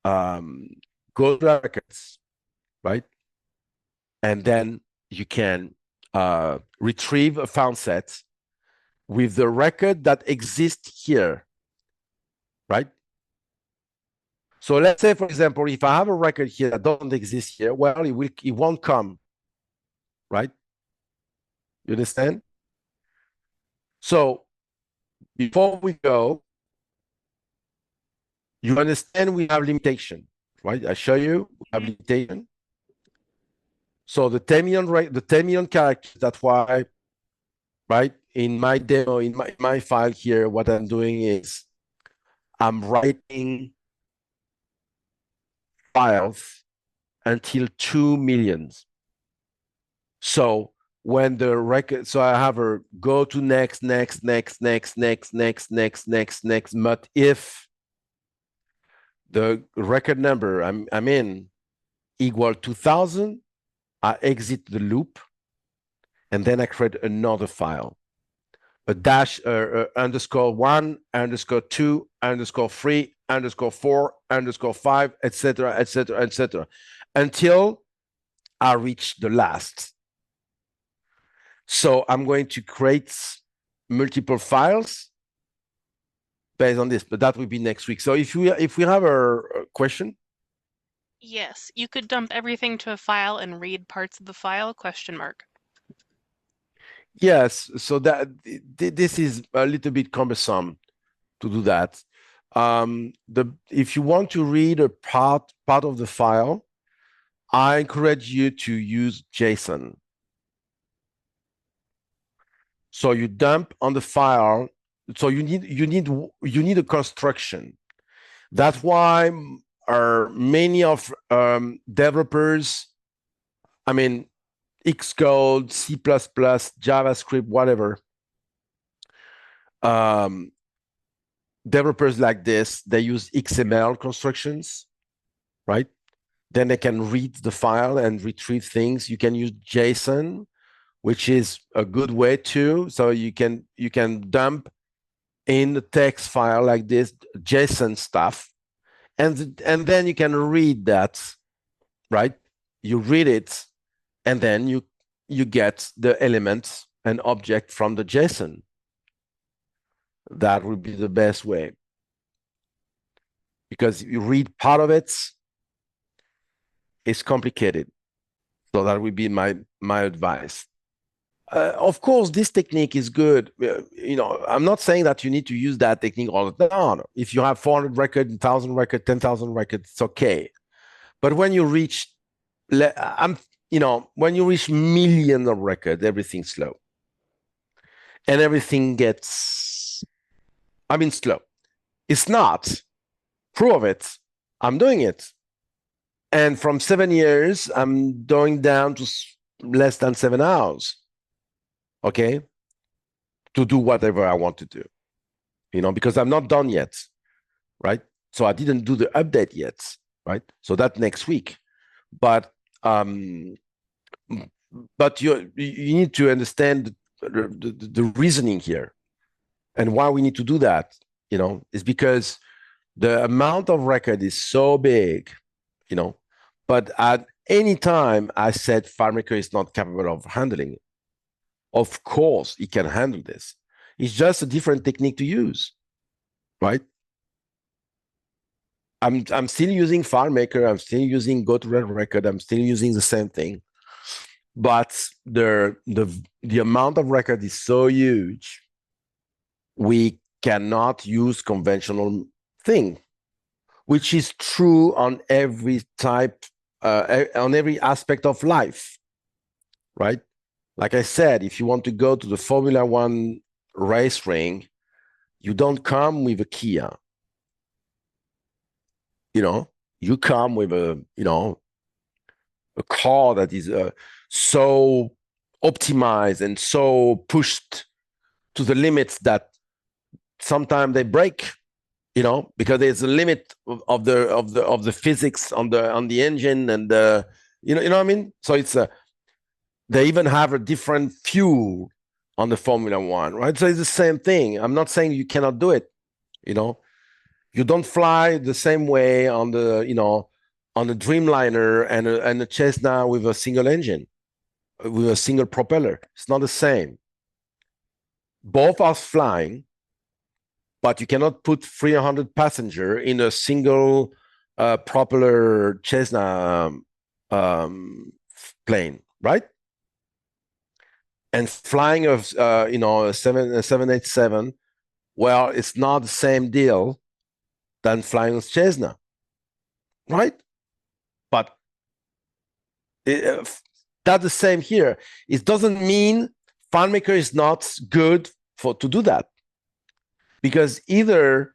go to records, right? And then you can retrieve a found set with the record that exists here, right? So let's say, for example, if I have a record here that doesn't exist here, well, it won't come, right? You understand? So before we go, you understand we have limitation, right? I show you we have limitation. So the 10 million characters, that's why, right? In my demo, in my file here, what I'm doing is I'm writing files until 2 million. So when the record, so I have a go to next, but if the record number I'm in equal 2000, I exit the loop, and then I create another file, a dash underscore 1, underscore 2, underscore 3, underscore 4, underscore 5, etc., etc., etc., until I reach the last. So I'm going to create multiple files based on this, but that will be next week. So if we have a question. Yes, you could dump everything to a file and read parts of the file, question mark. Yes, so that this is a little bit cumbersome to do that. If you want to read a part of the file, I encourage you to use JSON. So you dump on the file. So you need a construction. That's why many of developers, I mean, Xcode, C++, JavaScript, whatever, developers like this, they use XML constructions, right? Then they can read the file and retrieve things. You can use JSON, which is a good way too. So you can dump in the text file like this JSON stuff, and then you can read that, right? You read it, and then you get the elements and object from the JSON. That would be the best way, because you read part of it, it's complicated. So that would be my advice. Of course, this technique is good. I'm not saying that you need to use that technique all the time. If you have 400 records, 1,000 records, 10,000 records, it's okay. But when you reach, when you reach millions of records, everything's slow, and everything gets, slow. It's not. Prove it. I'm doing it, and from 7 years, I'm going down to less than 7 hours. Okay, to do whatever I want to do, because I'm not done yet, right? So I didn't do the update yet, right? So that next week, but you need to understand the reasoning here and why we need to do that. Is because the amount of record is so big, but at any time I said FileMaker is not capable of handling it. Of course, it can handle this. It's just a different technique to use, right? I'm still using FileMaker. I'm still using Go to Record. I'm still using the same thing, but the amount of record is so huge, we cannot use conventional thing, which is true on every type, on every aspect of life, right? Like I said, if you want to go to the Formula One race ring, you don't come with a Kia. You come with a car that is so optimized and so pushed to the limits that sometimes they break, because there's a limit of the physics on the engine, and you know what I mean. So it's they even have a different fuel on the Formula One, right? So it's the same thing. I'm not saying you cannot do it. You don't fly the same way on the on a Dreamliner and a Cessna with a single engine, with a single propeller. It's not the same. Both are flying, but you cannot put 300 passengers in a single propeller Cessna plane, right? And flying a 787, well, it's not the same deal than flying with Cessna, right? But that's the same here. It doesn't mean FileMaker is not good to do that, because either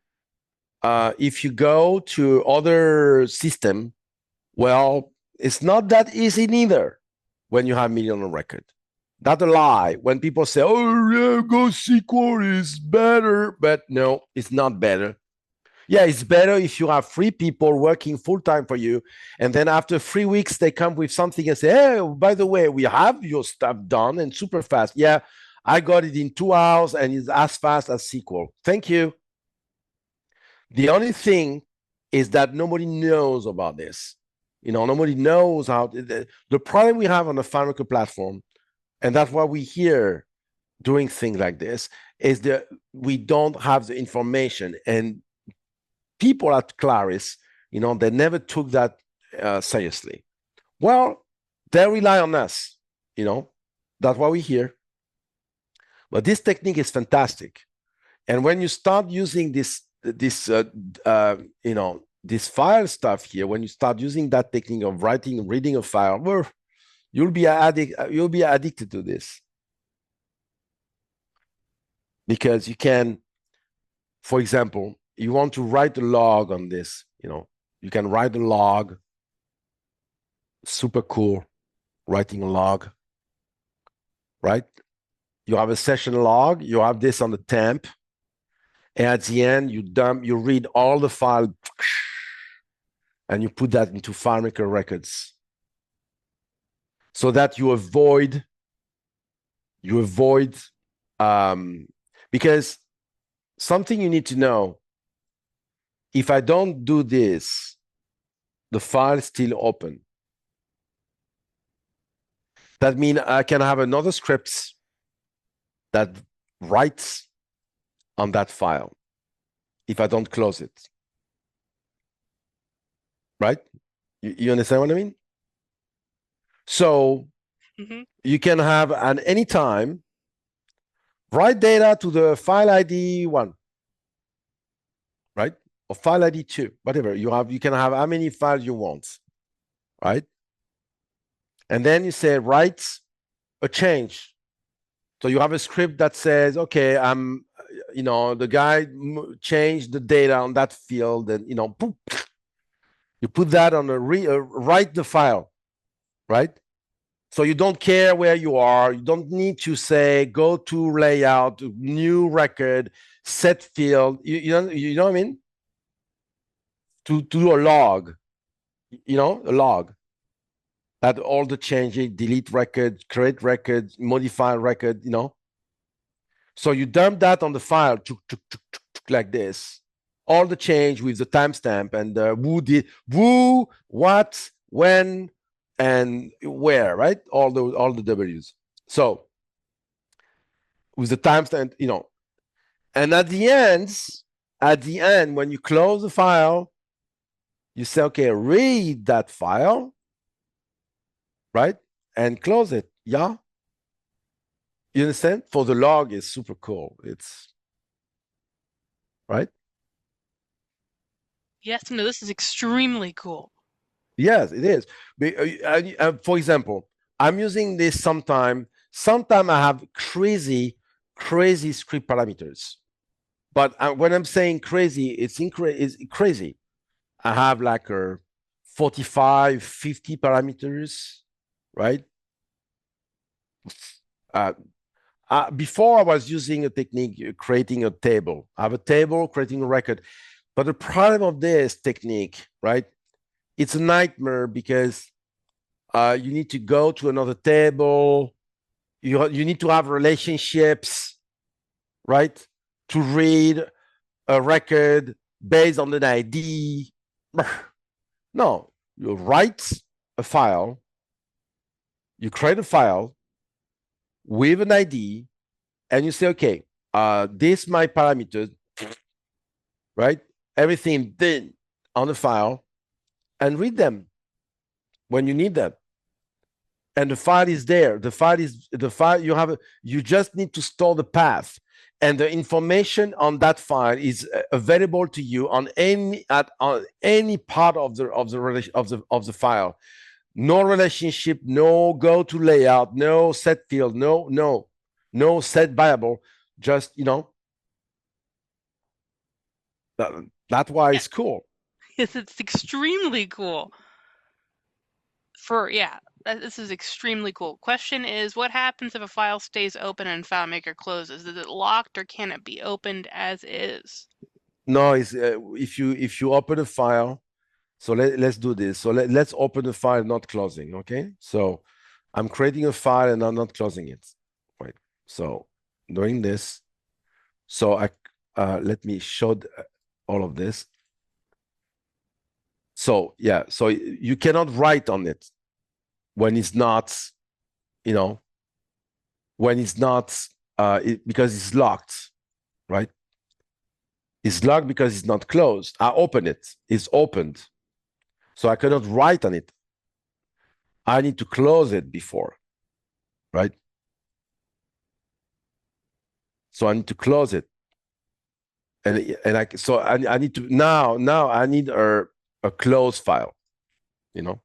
if you go to other system, well, it's not that easy neither when you have million of record. That's a lie. When people say, oh, yeah, Go SQL is better, but no, it's not better. Yeah, it's better if you have 3 people working full-time for you, and then after 3 weeks, they come with something and say, hey, by the way, we have your stuff done and super fast. Yeah, I got it in 2 hours and it's as fast as SQL. Thank you. The only thing is that nobody knows about this. Nobody knows how the problem we have on the FileMaker platform, and that's why we hear doing things like this, is that we don't have the information. And people at Claris, they never took that seriously. Well, they rely on us. That's why we're here. But this technique is fantastic. And when you start using this file stuff here, when you start using that technique of writing and reading a file, well, you'll be addicted to this. Because you can, for example, you want to write a log on this, you can write a log. Super cool, writing a log, right? You have a session log, you have this on the temp, and at the end, you read all the file, and you put that into FileMaker records, so that you avoid, because something you need to know, if I don't do this, the file is still open. That means I can have another script that writes on that file if I don't close it. Right? You understand what I mean? So you can have at any time write data to the file ID 1, right? Or file ID 2, whatever. You can have how many files you want, right? And then you say write a change. So you have a script that says, okay, the guy changed the data on that field, and boop, you put that on write the file, right? So you don't care where you are. You don't need to say go to layout, new record, set field. You know what I mean? To do a log, a log that all the changing, delete record, create record, modify record, So you dump that on the file like this, all the change with the timestamp and who, what, when, and where, right? All the W's. So with the timestamp, and at the end, when you close the file, you say, okay, read that file, right? And close it. Yeah. You understand? For the log, is super cool. It's right. Yes, no, this is extremely cool. Yes, it is. For example, I'm using this sometime. Sometime I have crazy script parameters. But when I'm saying crazy, it's crazy. I have like 45, 50 parameters, right? Before I was using a technique, creating a table. I have a table, creating a record. But the problem of this technique, right? It's a nightmare because you need to go to another table. You need to have relationships, right? To read a record based on an ID. No, you write a file, you create a file with an ID, and you say, okay, this my parameters, right? Everything then on the file, and read them when you need them. And the file is there. The file you just need to store the path, and the information on that file is available to you on any part of the file. No relationship, no go to layout, no set field, no set variable. Just that's why it's cool. Yes, it's extremely cool. This is extremely cool. Question is, what happens if a file stays open and FileMaker closes? Is it locked or can it be opened as is? No, it's if you open a file. So let's do this. So let's open the file, not closing. Okay. So I'm creating a file and I'm not closing it. Right. So doing this. So let me show all of this. So yeah. So you cannot write on it when it's not, when it's not because it's locked, right? It's locked because it's not closed. I open it. It's opened. So I cannot write on it. I need to close it before, right? So I need to close it. And I need to now I need a close file, you know.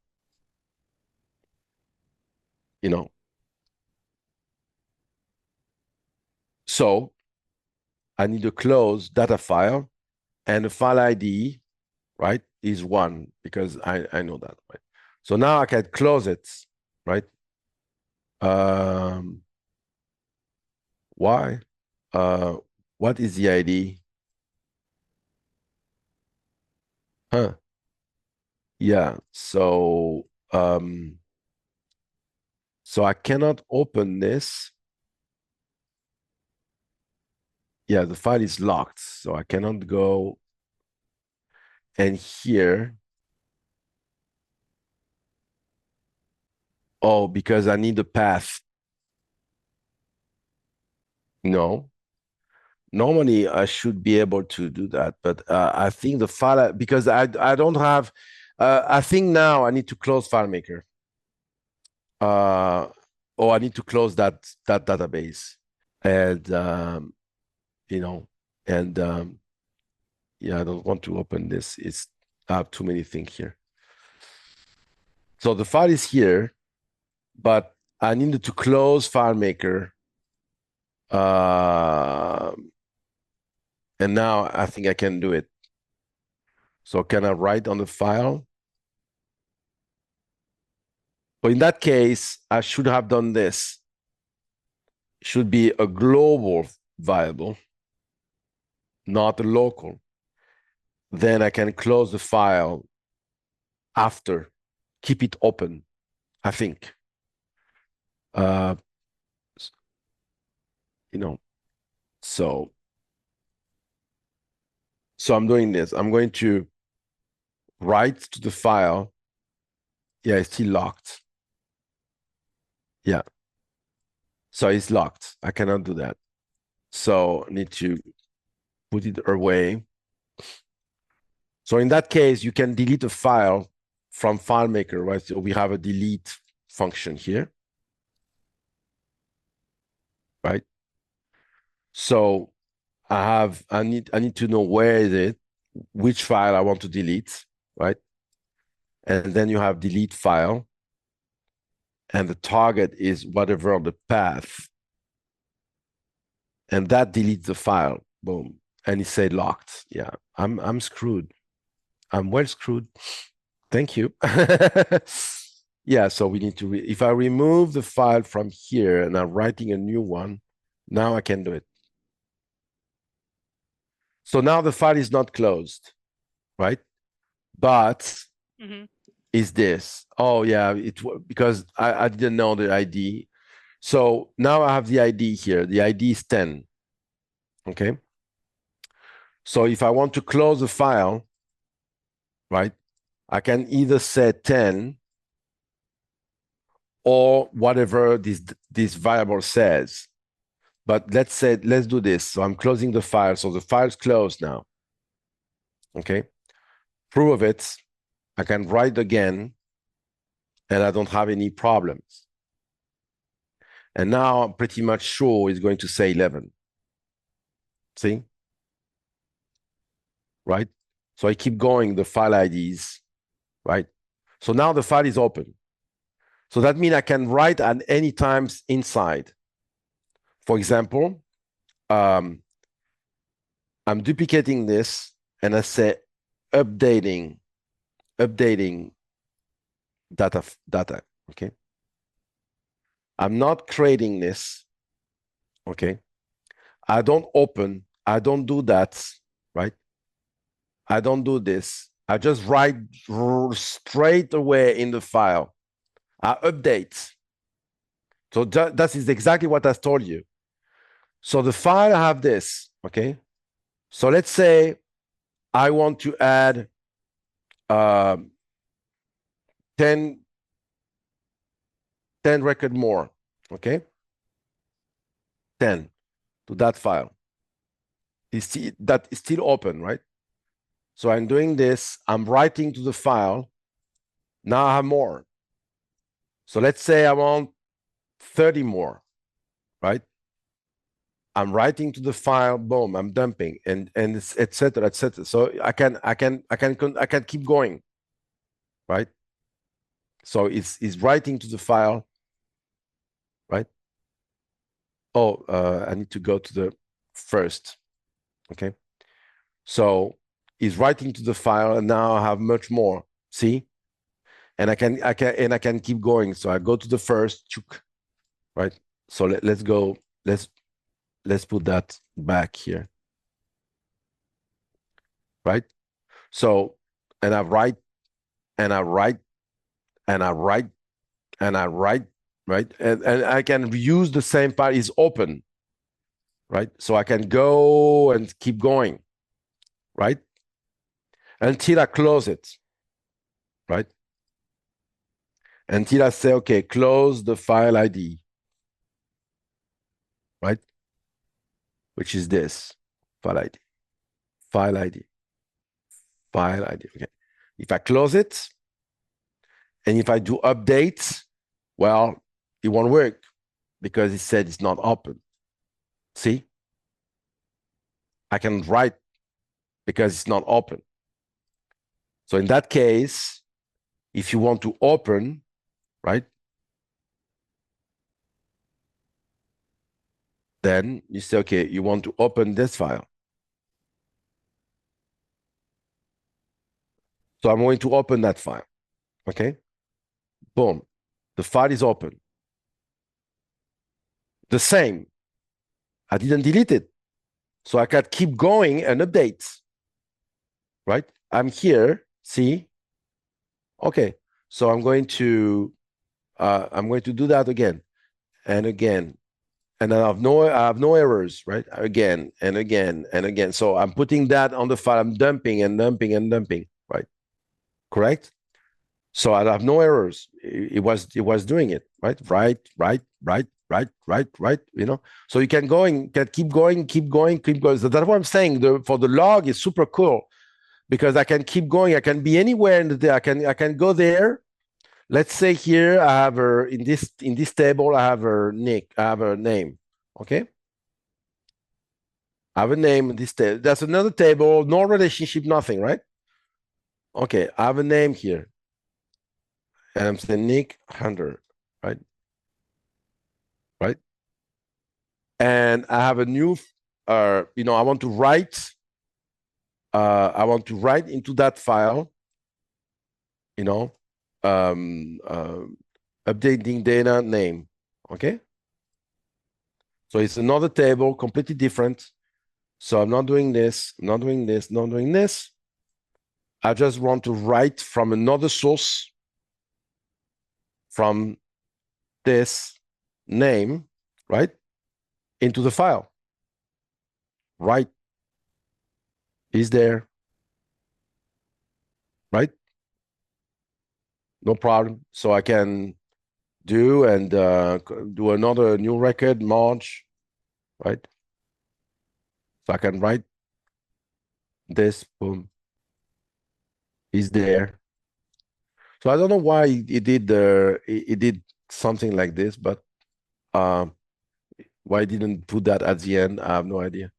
So I need a close data file, and the file ID, right, is 1 because I know that, right? So now I can close it, right? Why? What is the ID? Huh. Yeah, so I cannot open this. Yeah, the file is locked, so I cannot go. And here, oh, because I need the path. No. Normally, I should be able to do that, but I think the file, because I don't have, I think now I need to close FileMaker. oh, I need to close that database, and yeah, I don't want to open this. I have too many things here. So the file is here, but I needed to close FileMaker. And now I think I can do it. So can I write on the file? But in that case, I should have done this. It should be a global variable, not a local. Then I can close the file after, keep it open, I think. So I'm doing this. I'm going to write to the file. Yeah, it's still locked. Yeah. So it's locked. I cannot do that. So I need to put it away. So in that case, you can delete a file from FileMaker, right? So we have a delete function here, right? So I need to know where is it, which file I want to delete, right? And then you have delete file, and the target is whatever on the path, and that deletes the file. Boom, and it say locked. Yeah, I'm screwed. I'm well screwed. Thank you. Yeah, so we need to, if I remove the file from here and I'm writing a new one, now I can do it. So now the file is not closed, right? But is this? Oh yeah, because I didn't know the ID. So now I have the ID here. The ID is 10. Okay. So if I want to close the file, right, I can either say 10 or whatever this variable says. But let's do this. So I'm closing the file. So the file's closed now. Okay. Proof of it, I can write again and I don't have any problems. And now I'm pretty much sure it's going to say 11. See? Right? So I keep going the file IDs, right? So now the file is open. So that means I can write at any times inside. For example, I'm duplicating this and I say updating data, okay? I'm not creating this, okay? I don't do that, right? I don't do this. I just write straight away in the file. I update. So that is exactly what I told you. So the file, I have this, okay? So let's say I want to add 10 record more, okay? 10 to that file. That is still open, right? So I'm doing this, I'm writing to the file. Now I have more. So let's say I want 30 more, right? I'm writing to the file, boom, I'm dumping, and et cetera, et cetera. So I can keep going, right? So it's writing to the file, right? Oh, I need to go to the first, okay? So it's writing to the file, and now I have much more. See, and I can keep going. So I go to the first, right? So let's go. Let's put that back here, right? So, and I write, and I write, and I write, and I write, right? And I can use the same file is open, right? So I can go and keep going, right? Until I close it, right? Until I say, okay, close the file ID, right? Which is this file ID, file ID, file ID. Okay. If I close it, and if I do updates, Well, it won't work because it said it's not open. See? I can write because it's not open. So in that case, if you want to open, right? Then you say, okay, you want to open this file. So I'm going to open that file. Okay. Boom. The file is open. The same. I didn't delete it. So I can keep going and update. Right? I'm here. See? Okay. So I'm going to do that again and again. And I have no errors, right? Again and again and again. So I'm putting that on the file. I'm dumping and dumping and dumping, right? Correct? So I have no errors. It was doing it, right? Right. You know, so you can go and can keep going. So that's what I'm saying. For the log is super cool because I can keep going. I can be anywhere in the day. I can go there. Let's say here I have in this table I have a nick. I have a name. Okay. I have a name in this table. That's another table. No relationship. Nothing. Right. Okay. I have a name here. And I'm saying Nick Hunter, right? Right. And I have a new, I want to write. I want to write into that file. Updating data name. Okay. So it's another table, completely different. So I'm not doing this. Not doing this. Not doing this. I just want to write from another source. From this name, right, into the file. Right is there, right? No problem. So I can do and do another new record, merge, right? So I can write this, boom, is there. So I don't know why it did something like this, but why it didn't put that at the end, I have no idea.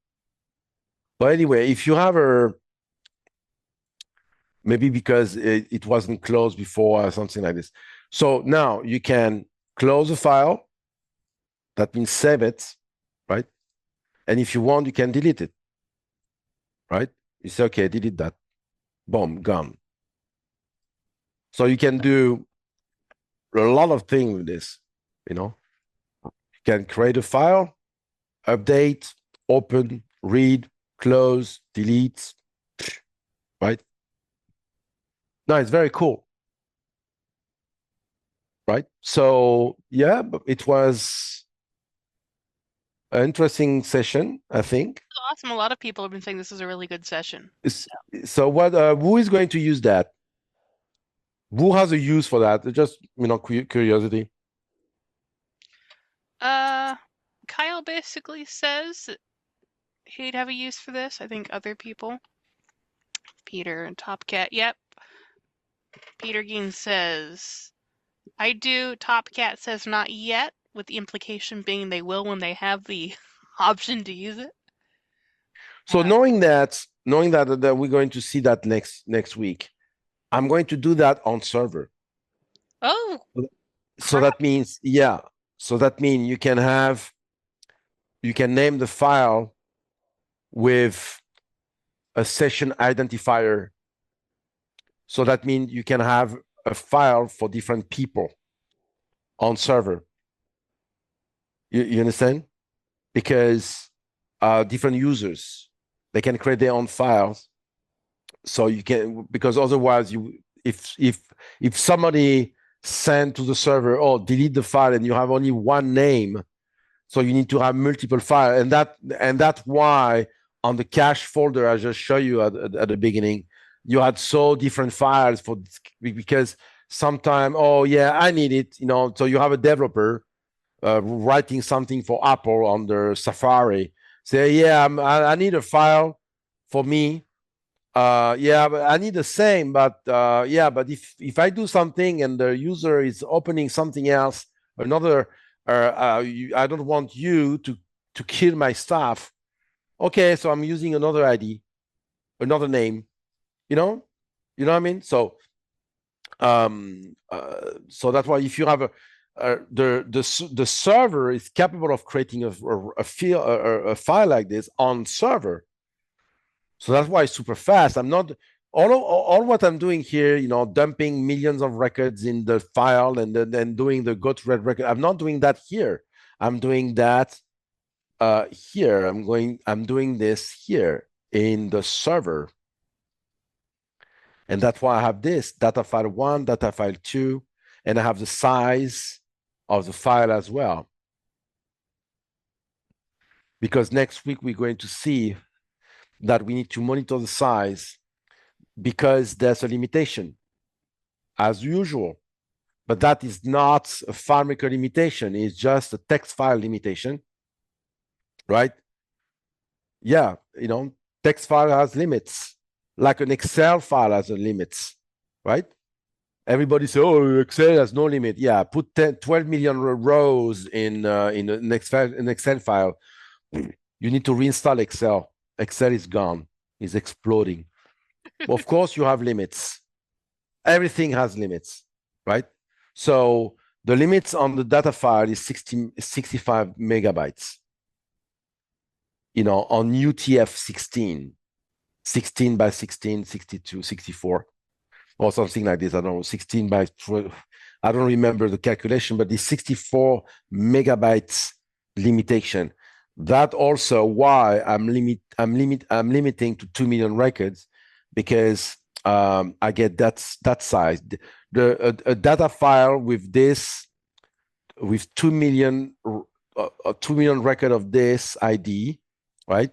But anyway, if you have maybe because it wasn't closed before or something like this. So now you can close the file. That means save it, right? And if you want, you can delete it, right? You say, okay, delete that. Boom, gone. So you can do a lot of things with this, You can create a file, update, open, read, close, delete, right? No, it's very cool. Right? So yeah, it was an interesting session, I think. Awesome. A lot of people have been saying this is a really good session. So what? Who is going to use that? Who has a use for that? Just curiosity. Kyle basically says he'd have a use for this. I think other people. Peter and Topcat. Yep. Peter Geen says, I do. Topcat says not yet, with the implication being they will when they have the option to use it. So knowing that we're going to see that next week, I'm going to do that on server. Oh. So that means, yeah. So that means you can name the file with a session identifier. So that means you can have a file for different people on server. You understand? Because different users, they can create their own files. So you can, because otherwise if somebody send to the server, oh, delete the file, and you have only one name, so you need to have multiple files, and that's why on the cache folder I just showed you at the beginning, you had so different files because sometime, oh yeah, I need it, so you have a developer writing something for Apple on the Safari, say, yeah, I need a file for me, Yeah, but I need the same, but yeah, but if I do something and the user is opening something else, another, I don't want you to kill my stuff. Okay, so I'm using another ID, another name, you know, what I mean? So so that's why if you have the server is capable of creating a file like this on server. So that's why it's super fast. I'm not all what I'm doing here, dumping millions of records in the file and then doing the go to red record. I'm not doing that here. I'm doing that here. I'm doing this here in the server. And that's why I have this data file 1, data file 2, and I have the size of the file as well. Because next week we're going to see that we need to monitor the size because there's a limitation, as usual. But that is not a FileMaker limitation. It's just a text file limitation, right? Yeah, text file has limits, like an Excel file has a limits, right? Everybody says, "Oh, Excel has no limit." Yeah, put 12 million rows in an Excel file. You need to reinstall Excel. Excel is gone. It's exploding. Well, of course, you have limits. Everything has limits, right? So the limits on the data file is 65 megabytes. On UTF-16, 16 by 16, 62, 64. Or something like this. I don't know, 16 by 12. I don't remember the calculation, but the 64 megabytes limitation. That also why I'm limiting to 2 million records, because I get that size. A data file with 2 million 2 million record of this ID, right?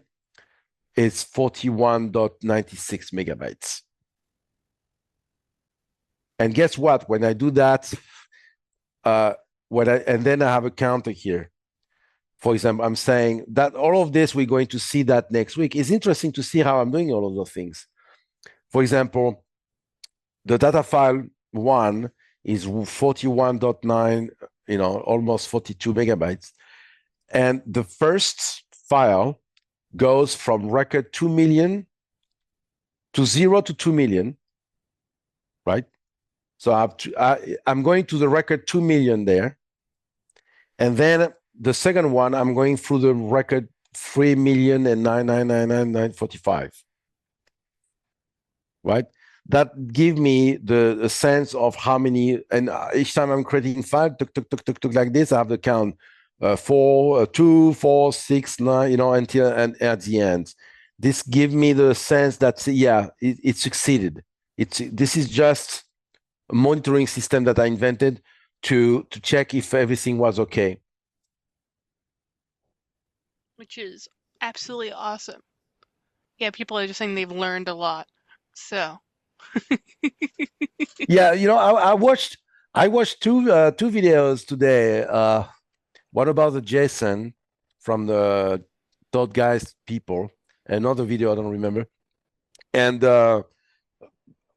It's 41.96 megabytes. And guess what? When I do that, and then I have a counter here. For example, I'm saying that all of this, we're going to see that next week. It's interesting to see how I'm doing all of those things. For example, the data file 1 is 41.9, almost 42 megabytes. And the first file goes from record 2 million to 0 to 2 million, right? So I'm going to the record 2 million there. And then the second one, I'm going through the record 3,999,945. Right? That give me the sense of how many, and each time I'm creating file, like this, I have the count 4, 2, 4, 6, 9, until and at the end. This give me the sense that, yeah, it succeeded. This is just a monitoring system that I invented to check if everything was okay. Which is absolutely awesome. Yeah, people are just saying they've learned a lot. So. Yeah, I watched two videos today. What about the JSON from the Dot Guys people? Another video I don't remember. And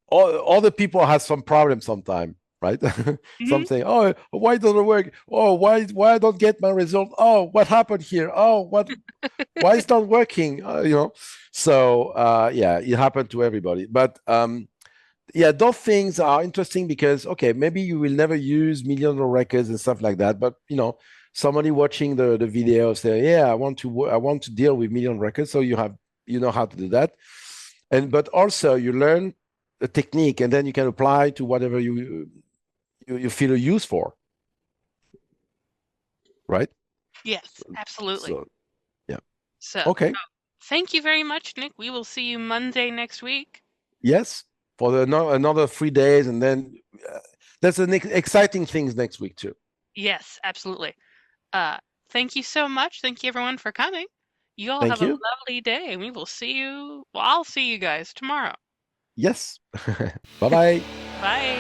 all the people have some problem sometime, right? Some say, "Oh, why doesn't it work? Oh, why I don't get my result? Oh, what happened here? Oh, why it's not working?" So yeah, it happened to everybody. But yeah, those things are interesting because, okay, maybe you will never use millions of records and stuff like that, but somebody watching the video say, "Yeah, I want to deal with million records," so you know how to do that, but also you learn the technique, and then you can apply to whatever you feel a use for, right? Yes, absolutely. So yeah. So Okay. thank you very much, Nick. We will see you Monday next week. Yes, for another 3 days, and then there's an exciting things next week too. Yes, absolutely. Thank you so much. Thank you everyone for coming. You all Thank have a you. lovely day, and we will see you. Well, I'll see you guys tomorrow. Yes. Bye-bye. Bye.